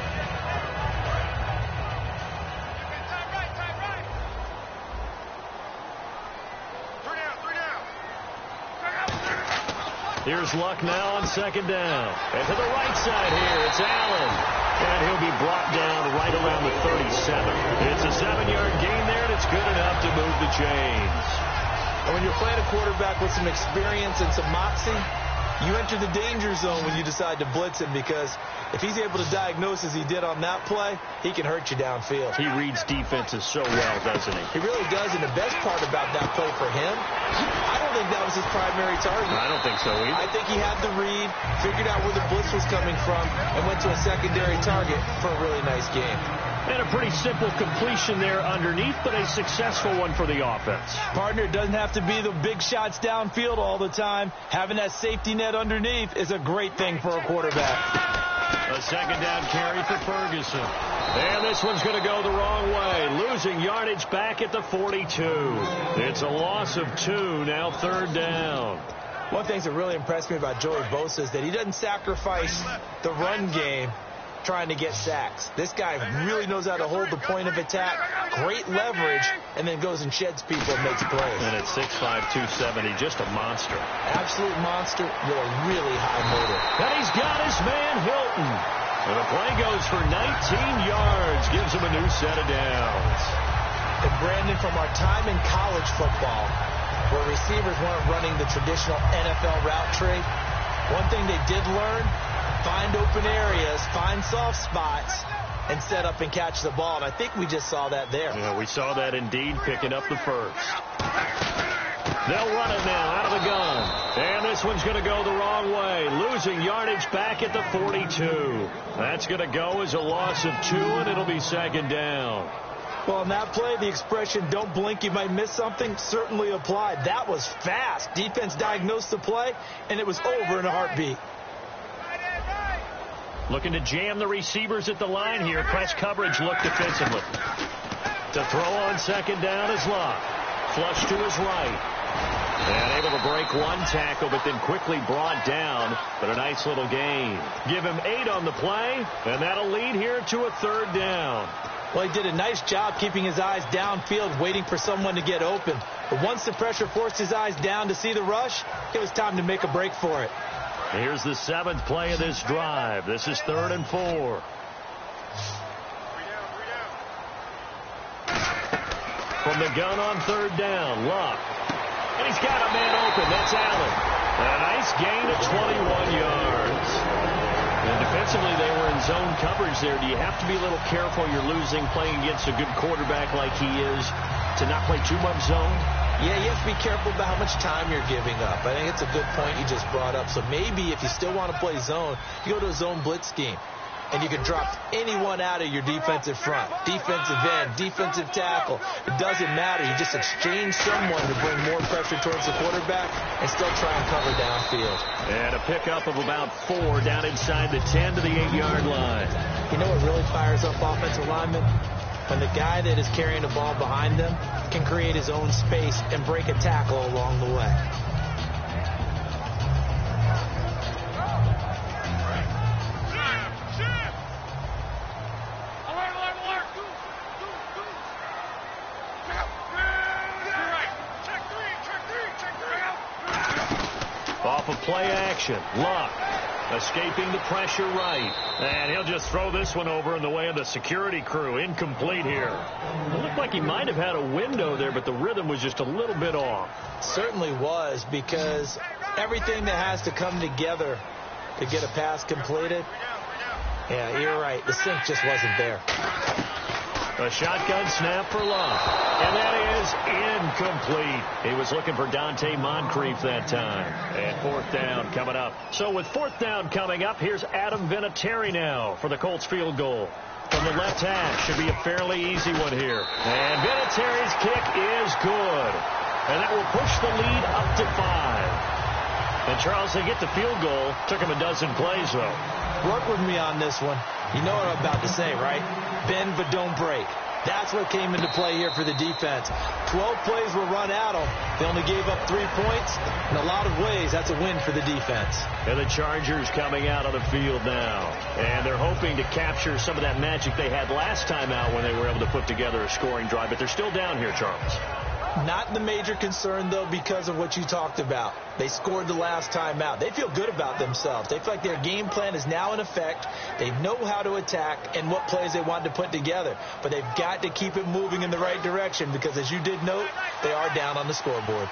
Here's Luck now on second down. And to the right side here, it's Allen. And he'll be brought down right around the 37. It's a 7-yard gain there, and it's good enough to move the chains. And when you're playing a quarterback with some experience and some moxie, you enter the danger zone when you decide to blitz him, because if he's able to diagnose as he did on that play, he can hurt you downfield. He reads defenses so well, doesn't he? He really does, and the best part about that play for him, I don't think that was his primary target. I don't think so either. I think he had the read, figured out where the blitz was coming from, and went to a secondary target for a really nice game. And a pretty simple completion there underneath, but a successful one for the offense. Partner, it doesn't have to be the big shots downfield all the time. Having that safety net underneath is a great thing for a quarterback. A second down carry for Ferguson. And this one's going to go the wrong way. Losing yardage back at the 42. It's a loss of 2, now third down. One thing that really impressed me about Joey Bosa is that he doesn't sacrifice the run game trying to get sacks. This guy really knows how to hold the point of attack, great leverage, and then goes and sheds people and makes plays. And at 6'5", 270, just a monster. Absolute monster with a really high motor. And he's got his man Hilton. And the play goes for 19 yards, gives him a new set of downs. And Brandon, from our time in college football, where receivers weren't running the traditional NFL route tree, one thing they did learn: find open areas, find soft spots, and set up and catch the ball. And I think we just saw that there. Yeah, we saw that indeed, picking up the first. They'll run it now out of the gun. And this one's going to go the wrong way. Losing yardage back at the 42. That's going to go as a loss of 2, and it'll be second down. Well, on that play, the expression, don't blink, you might miss something, certainly applied. That was fast. Defense diagnosed the play, and it was over in a heartbeat. Looking to jam the receivers at the line here. Press coverage look defensively. To throw on second down is Luck. Flush to his right. And able to break one tackle, but then quickly brought down. But a nice little gain. Give him 8 on the play, and that'll lead here to a third down. Well, he did a nice job keeping his eyes downfield, waiting for someone to get open. But once the pressure forced his eyes down to see the rush, it was time to make a break for it. Here's the 7th play of this drive. This is 3rd and 4. From the gun on 3rd down, Luck. And he's got a man open. That's Allen. A nice gain of 21 yards. And defensively, they were in zone coverage there. Do you have to be a little careful? You're losing, playing against a good quarterback like he is, to not play too much zone? Yeah, you have to be careful about how much time you're giving up. I think it's a good point you just brought up. So maybe if you still want to play zone, you go to a zone blitz scheme. And you can drop anyone out of your defensive front. Defensive end, defensive tackle. It doesn't matter. You just exchange someone to bring more pressure towards the quarterback and still try and cover downfield. And a pickup of about 4 down inside the 10 to the 8-yard line. You know what really fires up offensive linemen? When the guy that is carrying the ball behind them can create his own space and break a tackle along the way. Off of play action, Luck escaping the pressure right. And he'll just throw this one over in the way of the security crew. Incomplete here. It looked like he might have had a window there, but the rhythm was just a little bit off. Certainly was, because everything that has to come together to get a pass completed, yeah, you're right. The sync just wasn't there. A shotgun snap for Luck. And that is incomplete. He was looking for Dante Moncrief that time. And 4th down coming up. So with 4th down coming up, here's Adam Vinatieri now for the Colts field goal. from the left hash. Should be a fairly easy one here. And Vinatieri's kick is good. And that will push the lead up to 5. And, Charles, they get the field goal. Took them a dozen plays, though. Work with me on this one. You know what I'm about to say, right? Bend but don't break. That's what came into play here for the defense. 12 plays were run at them. They only gave up 3 points. In a lot of ways, that's a win for the defense. And the Chargers coming out on the field now. And they're hoping to capture some of that magic they had last time out when they were able to put together a scoring drive. But they're still down here, Charles. Not the major concern, though, because of what you talked about. They scored the last time out. They feel good about themselves. They feel like their game plan is now in effect. They know how to attack and what plays they want to put together. But they've got to keep it moving in the right direction because, as you did note, they are down on the scoreboard.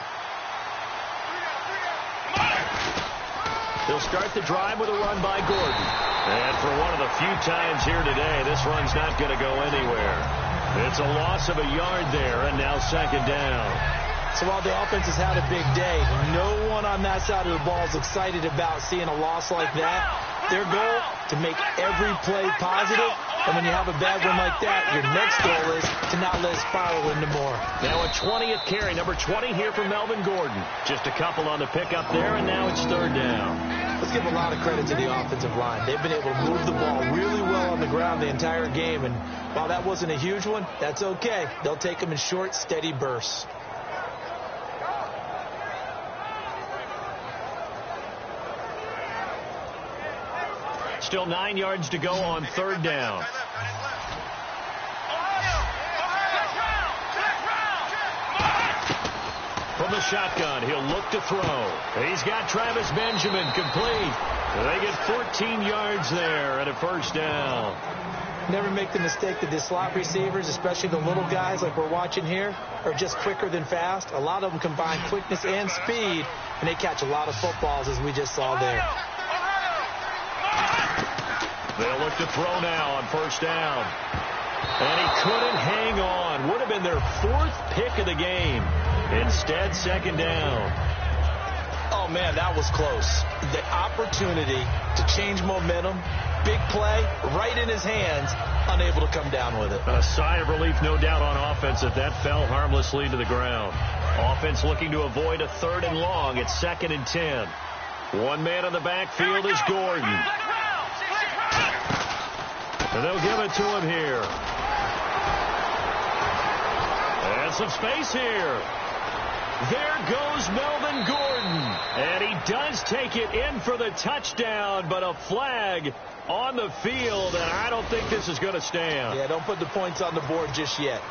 They'll start the drive with a run by Gordon. And for one of the few times here today, this run's not going to go anywhere. It's a loss of a yard there, and now second down. So while the offense has had a big day, no one on that side of the ball is excited about seeing a loss like that. Their goal, to make every play positive, and when you have a bad one like that, your next goal is to not let it spiral into more. Now a 20th carry, number 20 here for Melvin Gordon. Just a couple on the pickup there, and now it's third down. Let's give a lot of credit to the offensive line. They've been able to move the ball really well on the ground the entire game, and while that wasn't a huge one, that's okay. They'll take them in short, steady bursts. Still 9 yards to go on third down. From the shotgun, he'll look to throw. He's got Travis Benjamin complete. They get 14 yards there and a first down. Never make the mistake that the slot receivers, especially the little guys like we're watching here, are just quicker than fast. A lot of them combine quickness and speed, and they catch a lot of footballs, as we just saw there. They'll look to throw now on first down. And he couldn't hang on. Would have been their 4th pick of the game. Instead, second down. Oh, man, that was close. The opportunity to change momentum, big play, right in his hands, unable to come down with it. A sigh of relief, no doubt, on offense that fell harmlessly to the ground. Offense looking to avoid a 3rd and long. It's 2nd and 10. One man in the backfield is Gordon. And they'll give it to him here. And some space here. There goes Melvin Gordon. And he does take it in for the touchdown, but a flag on the field, and I don't think this is going to stand. Yeah, don't put the points on the board just yet.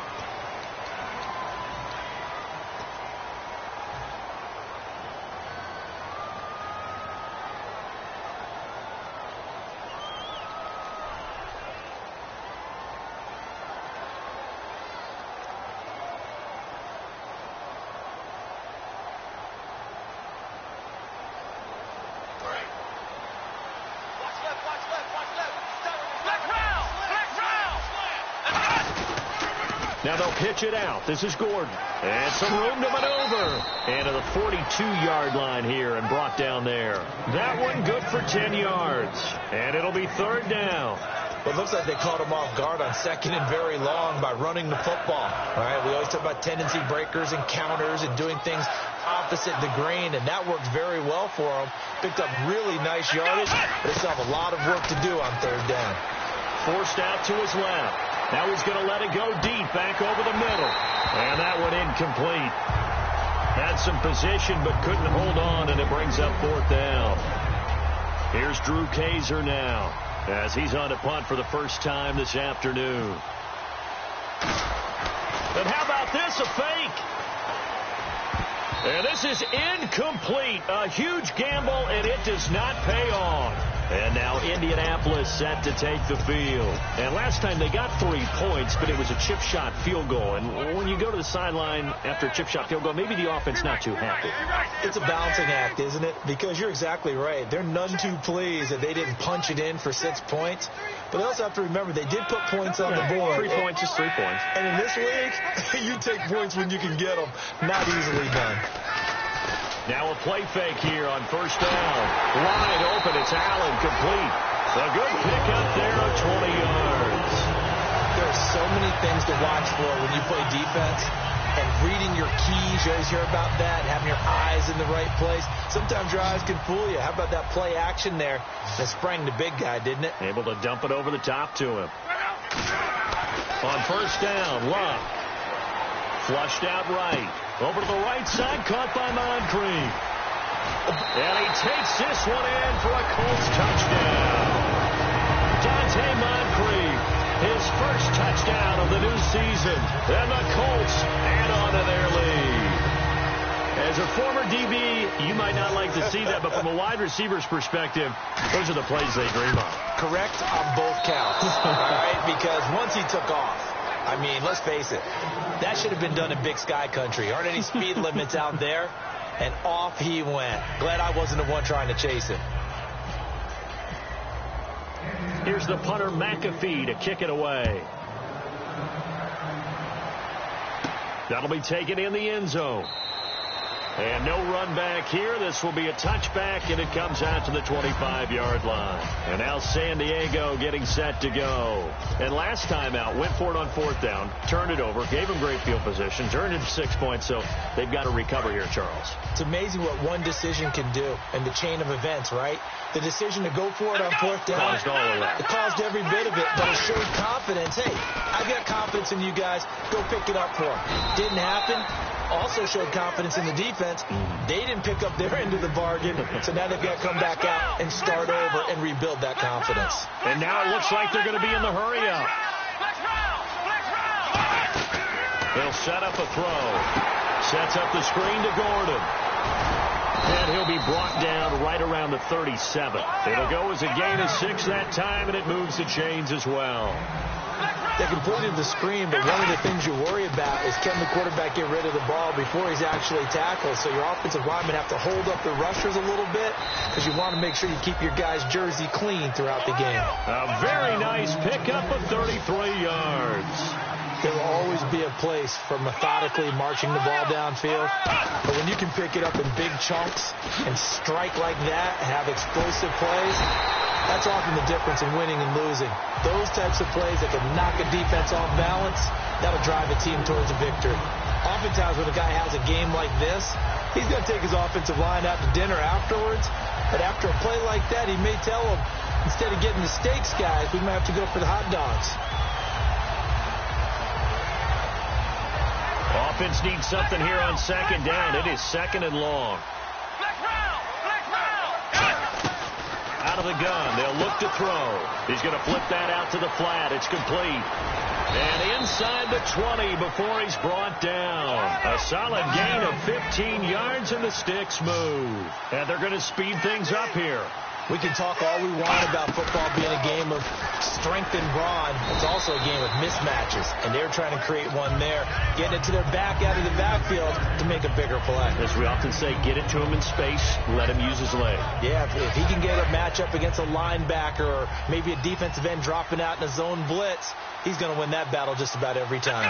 Now they'll pitch it out. This is Gordon. And some room to maneuver. And to the 42-yard line here and brought down there. That one good for 10 yards. And it'll be third down. Well, it looks like they caught him off guard on 2nd and very long by running the football. All right, we always talk about tendency breakers and counters and doing things opposite the grain, and that worked very well for him. Picked up really nice yardage, but they still have a lot of work to do on third down. Forced out to his left. Now he's going to let it go deep, back over the middle. And that one incomplete. Had some position, but couldn't hold on, and it brings up 4th down. Here's Drew Kaiser now, as he's on to punt for the first time this afternoon. And how about this, a fake? And this is incomplete. A huge gamble, and it does not pay off. And now Indianapolis set to take the field. And last time they got 3 points, but it was a chip shot field goal. And when you go to the sideline after a chip shot field goal, maybe the offense not too happy. It's a balancing act, isn't it? Because you're exactly right. They're none too pleased that they didn't punch it in for 6 points. But they also have to remember they did put points on the board. 3 points is 3 points. And in this league, you take points when you can get them. Not easily done. Now a play fake here on first down. Wide open. It's Allen complete. A good pick up there of 20 yards. so many things to watch for when you play defense. And reading your keys, you always hear about that, having your eyes in the right place. Sometimes your eyes can fool you. How about that play action there that sprang the big guy, didn't it? Able to dump it over the top to him. On first down, Love. Flushed out right. Over to the right side, caught by Moncrief. And he takes this one in for a Colts touchdown. Dante Moncrief, his first touchdown of the new season. And the Colts add on to their lead. As a former DB, you might not like to see that, but from a wide receiver's perspective, those are the plays they dream of. Correct on both counts, all right? Because once he took off, I mean, let's face it, that should have been done in Big Sky Country. Aren't any speed limits out there? And off he went. Glad I wasn't the one trying to chase him. Here's the punter, McAfee, to kick it away. That'll be taken in the end zone. And no run back here. This will be a touchback, and it comes out to the 25-yard line. And now San Diego getting set to go. And last time out, went for it on fourth down, turned it over, gave them great field position, turned it 6 points, so they've got to recover here, Charles. It's amazing what one decision can do in the chain of events, right? The decision to go for it on fourth down. Caused all of that. It caused every bit of it, but it showed confidence. Hey, I've got confidence in you guys. Go pick it up for them. Didn't happen. Also showed confidence in the defense. They didn't pick up their end of the bargain, so now they've got to come back out and start over and rebuild that confidence. And now it looks like they're going to be in the hurry-up. They'll set up a throw. Sets up the screen to Gordon. And he'll be brought down right around the 37. It'll go as a gain of 6 that time, and it moves the chains as well. They completed the screen, but one of the things you worry about is can the quarterback get rid of the ball before he's actually tackled. So your offensive linemen have to hold up the rushers a little bit because you want to make sure you keep your guy's jersey clean throughout the game. A very nice pickup of 33 yards. There will always be a place for methodically marching the ball downfield. But when you can pick it up in big chunks and strike like that, have explosive plays, that's often the difference in winning and losing. Those types of plays that can knock a defense off balance, that'll drive a team towards a victory. Oftentimes when a guy has a game like this, he's going to take his offensive line out to dinner afterwards. But after a play like that, he may tell them, instead of getting the steaks, guys, we might have to go for the hot dogs. Offense needs something here on second down. It is second and long. Out of the gun. They'll look to throw. He's going to flip that out to the flat. It's complete. And inside the 20 before he's brought down. A solid gain of 15 yards, and the sticks move. And they're going to speed things up here. We can talk all we want about football being a game of strength and brawn. It's also a game of mismatches, and they're trying to create one there, getting it to their back out of the backfield to make a bigger play. As we often say, get it to him in space, let him use his leg. Yeah, if he can get a matchup against a linebacker or maybe a defensive end dropping out in a zone blitz, he's going to win that battle just about every time.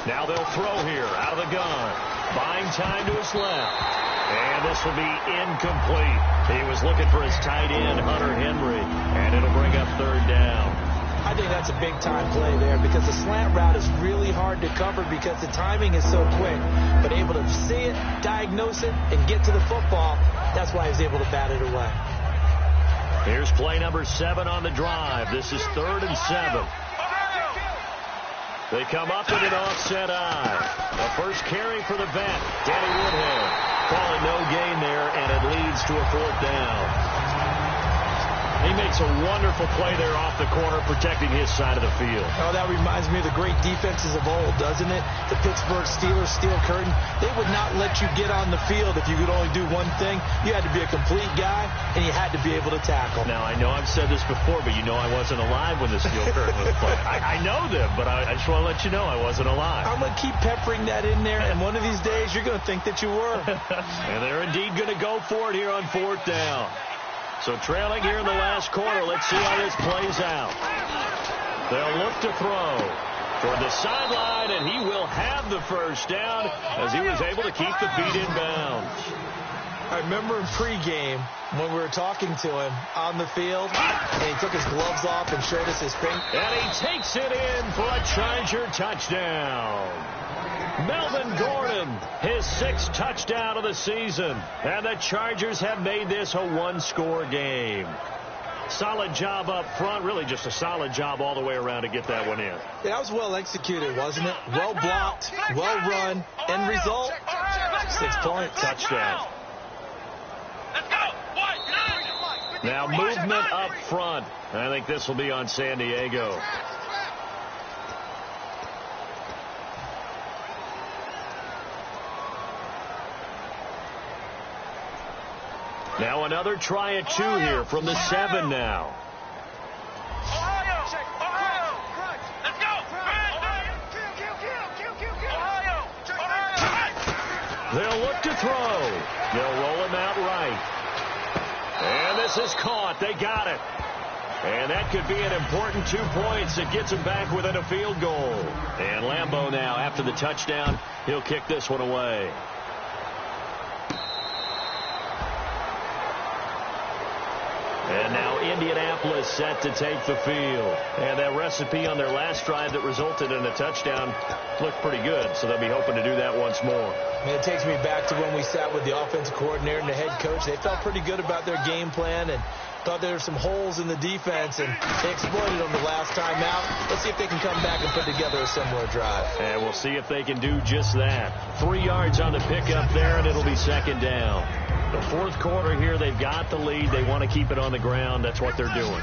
Now they'll throw here out of the gun. Buying time to his left. And this will be incomplete. He was looking for his tight end, Hunter Henry, and it'll bring up third down. I think that's a big-time play there because the slant route is really hard to cover because the timing is so quick. But able to see it, diagnose it, and get to the football, that's why he was able to bat it away. Here's play number 7 on the drive. This is 3rd and 7. They come up with an offset eye. The first carry for the vet, Danny Woodhead. Calling no gain there, and it leads to a 4th down. He makes a wonderful play there off the corner, protecting his side of the field. Oh, that reminds me of the great defenses of old, doesn't it? The Pittsburgh Steelers, steel curtain. They would not let you get on the field if you could only do one thing. You had to be a complete guy, and you had to be able to tackle. Now, I know I've said this before, but you know I wasn't alive when the steel curtain was played. I know them, but I just want to let you know I wasn't alive. I'm going to keep peppering that in there, and one of these days you're going to think that you were. And they're indeed going to go for it here on 4th down. So trailing here in the last quarter, let's see how this plays out. They'll look to throw toward the sideline, and he will have the first down as he was able to keep the feet in bounds. I remember in pregame when we were talking to him on the field, and he took his gloves off and showed us his finger. And he takes it in for a Charger touchdown. Melvin Gordon, his 6th touchdown of the season. And the Chargers have made this a one-score game. Solid job up front. Really just a solid job all the way around to get that one in. Yeah, that was well executed, wasn't it? Well blocked, well run. End result, 6 points. Touchdown. Now movement up front. I think this will be on San Diego. Now another try at 2 here from the 7 now. They'll look to throw. They'll roll him out right. And this is caught. They got it. And that could be an important 2 points that gets them back within a field goal. And Lambeau now, after the touchdown, he'll kick this one away. And now Indianapolis set to take the field. And that recipe on their last drive that resulted in a touchdown looked pretty good, so they'll be hoping to do that once more. And it takes me back to when we sat with the offensive coordinator and the head coach. They felt pretty good about their game plan and thought there were some holes in the defense, and they exploited them the last time out. Let's see if they can come back and put together a similar drive. And we'll see if they can do just that. 3 yards on the pickup there, and it'll be 2nd down. The 4th quarter here, they've got the lead. They want to keep it on the ground. That's what they're doing.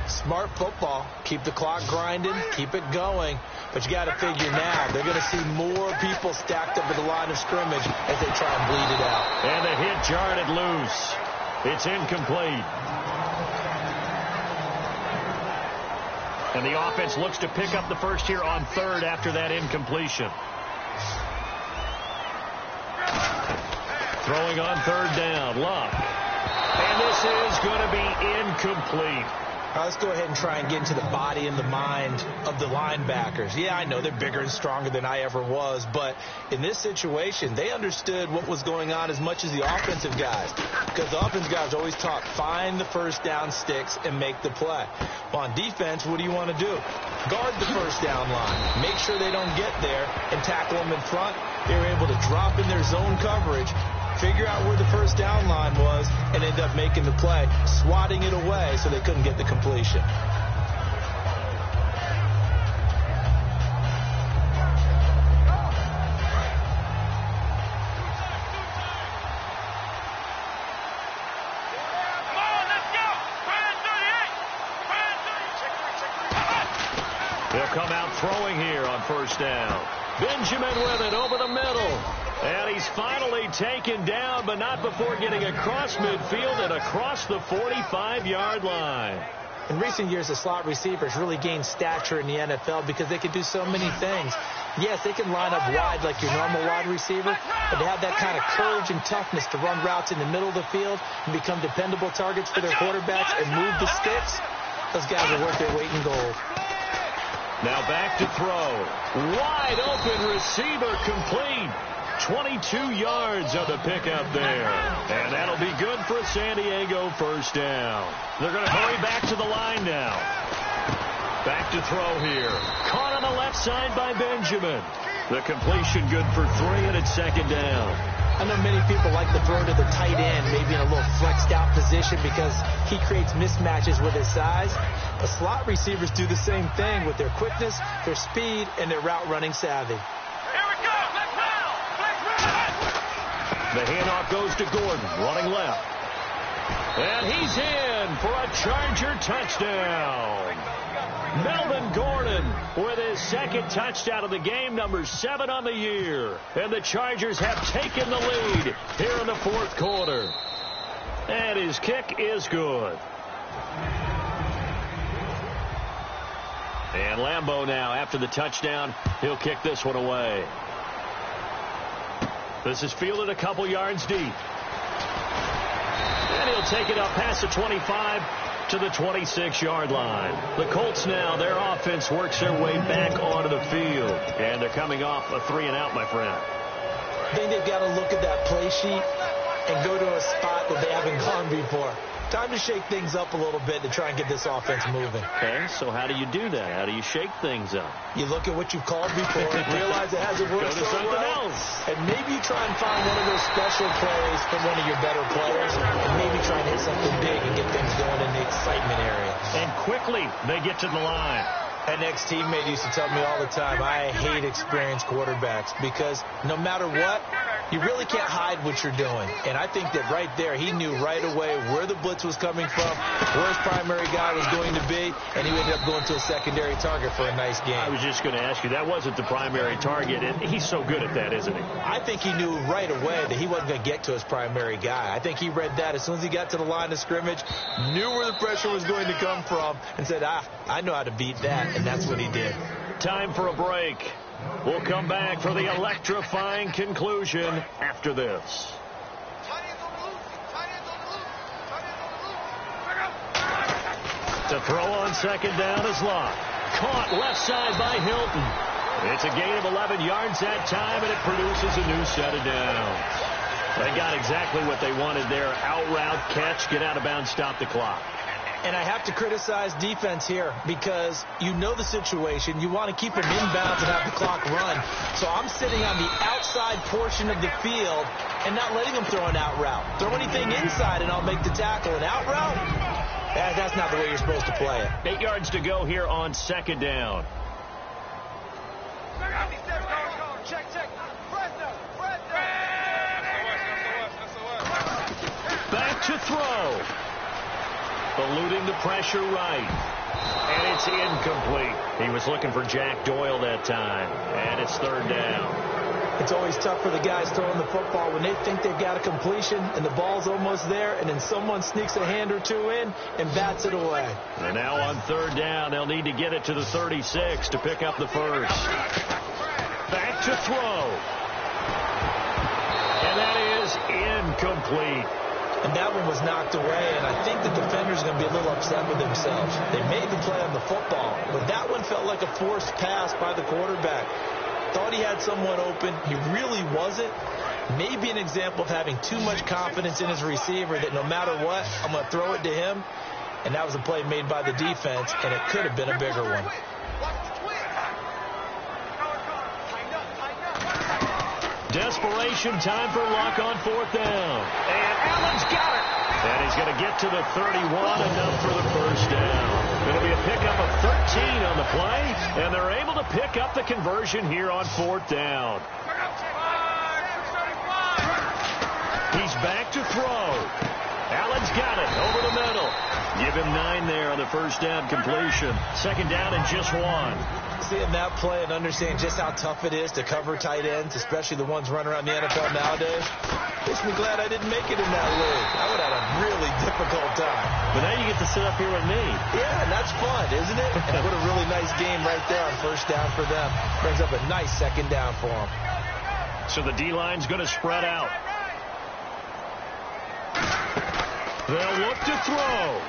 Smart football. Keep the clock grinding. Keep it going. But you got to figure now they're going to see more people stacked up at the line of scrimmage as they try and bleed it out. And the hit jarred it loose. It's incomplete. And the offense looks to pick up the first here on 3rd after that incompletion. Throwing on 3rd down, Luck. And this is going to be incomplete. Let's go ahead and try and get into the body and the mind of the linebackers. Yeah, I know they're bigger and stronger than I ever was, but in this situation, they understood what was going on as much as the offensive guys, because the offensive guys always taught, find the first down sticks and make the play. Well, on defense, what do you want to do? Guard the first down line. Make sure they don't get there and tackle them in front. They were able to drop in their zone coverage, figure out where the first down line was, and end up making the play, swatting it away so they couldn't get the completion. They'll come out throwing here on 1st down. Benjamin with it over the middle. And he's finally taken down, but not before getting across midfield and across the 45-yard line. In recent years, the slot receivers really gained stature in the NFL because they can do so many things. Yes, they can line up wide like your normal wide receiver, but they have that kind of courage and toughness to run routes in the middle of the field and become dependable targets for their quarterbacks and move the sticks. Those guys are worth their weight in gold. Now back to throw. Wide open receiver complete. 22 yards on the pickup there. And that'll be good for a San Diego first down. They're going to hurry back to the line now. Back to throw here. Caught on the left side by Benjamin. The completion good for 3, and it's 2nd down. I know many people like to throw to the tight end, maybe in a little flexed out position because he creates mismatches with his size. The slot receivers do the same thing with their quickness, their speed, and their route running savvy. The handoff goes to Gordon, running left. And he's in for a Charger touchdown. Melvin Gordon with his 2nd touchdown of the game, number 7 on the year. And the Chargers have taken the lead here in the 4th quarter. And his kick is good. And Lambeau now, after the touchdown, he'll kick this one away. This is fielded a couple yards deep. And he'll take it up past the 25 to the 26-yard line. The Colts now, their offense works their way back onto the field. And they're coming off a 3-and-out, my friend. I think they've got to look at that play sheet and go to a spot that they haven't gone before. Time to shake things up a little bit to try and get this offense moving. Okay, so how do you do that? How do you shake things up? You look at what you've called before, realize it hasn't worked Go to something else. and maybe you try and find one of those special plays from one of your better players, and maybe try and hit something big and get things going in the excitement area. And quickly, they get to the line. An ex-teammate used to tell me all the time, I hate experienced quarterbacks because no matter what, you really can't hide what you're doing. And I think that right there, he knew right away where the blitz was coming from, where his primary guy was going to be, and he ended up going to a secondary target for a nice game. I was just going to ask you, that wasn't the primary target, and he's so good at that, isn't he? I think he knew right away that he wasn't going to get to his primary guy. I think he read that as soon as he got to the line of scrimmage, knew where the pressure was going to come from, and said, I know how to beat that, and that's what he did. Time for a break. We'll come back for the electrifying conclusion after this. To throw on second down is Locke. Caught left side by Hilton. It's a gain of 11 yards that time, and it produces a new set of downs. They got exactly what they wanted there. Out route, catch, get out of bounds, stop the clock. And I have to criticize defense here because you know the situation. You want to keep them inbounds and have the clock run. So I'm sitting on the outside portion of the field and not letting them throw an out route. Throw anything inside and I'll make the tackle. An out route? That's not the way you're supposed to play it. 8 yards to go here on second down. Back to throw. Eluding the pressure right. And it's incomplete. He was looking for Jack Doyle that time. And it's third down. It's always tough for the guys throwing the football when they think they've got a completion and the ball's almost there, and then someone sneaks a hand or two in and bats it away. And now on third down, they'll need to get it to the 36 to pick up the first. Back to throw. And that is incomplete. And that one was knocked away, and I think the defenders are going to be a little upset with themselves. They made the play on the football, but that one felt like a forced pass by the quarterback. Thought he had someone open. He really wasn't. Maybe an example of having too much confidence in his receiver that no matter what, I'm going to throw it to him. And that was a play made by the defense, and it could have been a bigger one. Desperation time for Luck on fourth down. And Allen's got it. And he's going to get to the 31, enough for the first down. It'll be a pickup of 13 on the play, and they're able to pick up the conversion here on fourth down. He's back to throw. Allen's got it over the middle. Give him 9 there on the first down completion. Second down and just 1. Seeing that play and understanding just how tough it is to cover tight ends, especially the ones running around the NFL nowadays, makes me glad I didn't make it in that league. I would have had a really difficult time. But now you get to sit up here with me. Yeah, and that's fun, isn't it? And what a really nice game right there on first down for them. Brings up a nice second down for them. So the D-line's going to spread out. They'll look to throw.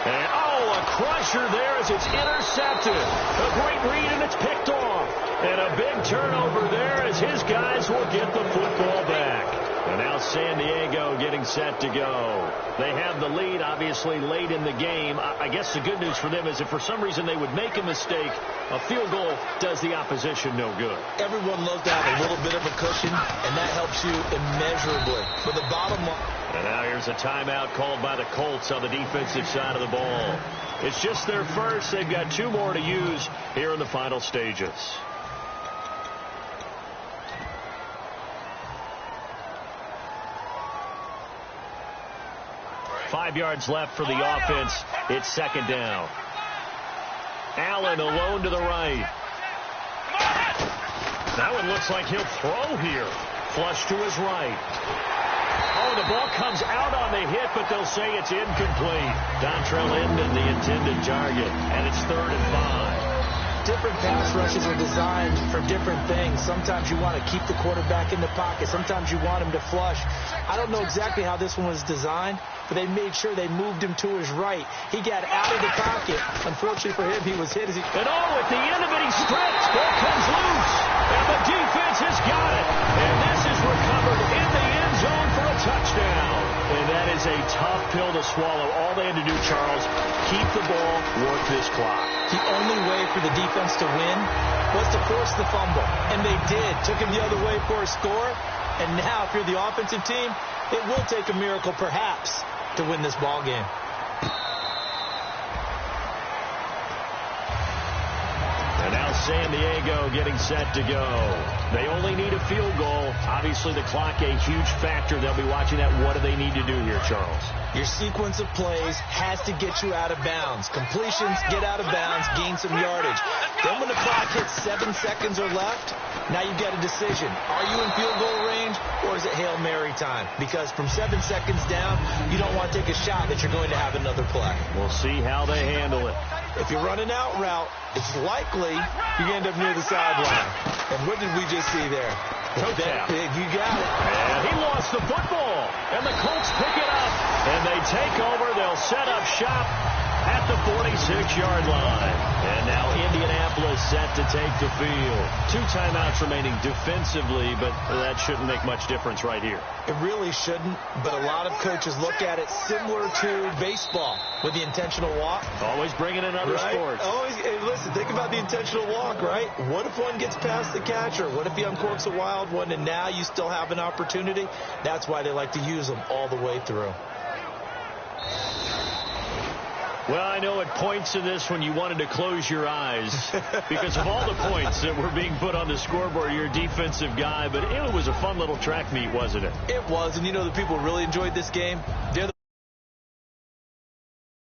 And, a crusher there as it's intercepted. A great read, and it's picked off. And a big turnover there as his guys will get the football back. And now San Diego getting set to go. They have the lead, obviously, late in the game. I guess the good news for them is if for some reason they would make a mistake, a field goal does the opposition no good. Everyone loves to have a little bit of a cushion, and that helps you immeasurably. But the bottom line... And now here's a timeout called by the Colts on the defensive side of the ball. It's just their first. They've got 2 more to use here in the final stages. Five yards left for the offense. It's second down. Allen alone to the right. That one looks like he'll throw here. Flush to his right. Oh, the ball comes out on the hit, but they'll say it's incomplete. Dontrell Inman, the intended target, and it's 3rd and 5. Different pass rushes are designed for different things. Sometimes you want to keep the quarterback in the pocket. Sometimes you want him to flush. I don't know exactly how this one was designed, but they made sure they moved him to his right. He got out of the pocket. Unfortunately for him, he was hit as he... And at the end of it, he strips. Ball comes loose. And the defense has got it. And this is recovered in the end zone for a touchdown. pill to swallow. All they had to do, Charles, keep the ball, work this clock. The only way for the defense to win was to force the fumble. And they did. Took him the other way for a score. And now, if you're the offensive team, it will take a miracle, perhaps, to win this ball game. And now San Diego getting set to go. They only need a field goal. Obviously, the clock a huge factor. They'll be watching that. What do they need to do here, Charles? Your sequence of plays has to get you out of bounds. Completions, get out of bounds, gain some yardage. Then when the clock hits 7 seconds or left, now you've got a decision. Are you in field goal range, or is it Hail Mary time? Because from 7 seconds down, you don't want to take a shot that you're going to have another play. We'll see how they handle it. If you're running out route, it's likely you're going to end up near the sideline. And what did we just see there? Toe tap. You got it. And he lost the football. And the Colts pick it up. And they take over. They'll set up shop at the 46-yard line. And now Indianapolis set to take the field. 2 timeouts remaining defensively, but that shouldn't make much difference right here. It really shouldn't, but a lot of coaches look at it similar to baseball with the intentional walk. Always bringing in other sports. Always, hey, listen, think about the intentional walk, right? What if one gets past the catcher? What if he uncorks a wild one and now you still have an opportunity? That's why they like to use them all the way through. Well, I know at points in this when you wanted to close your eyes because of all the points that were being put on the scoreboard. You're a defensive guy, but it was a fun little track meet, wasn't it? It was, and you know the people who really enjoyed this game? They're the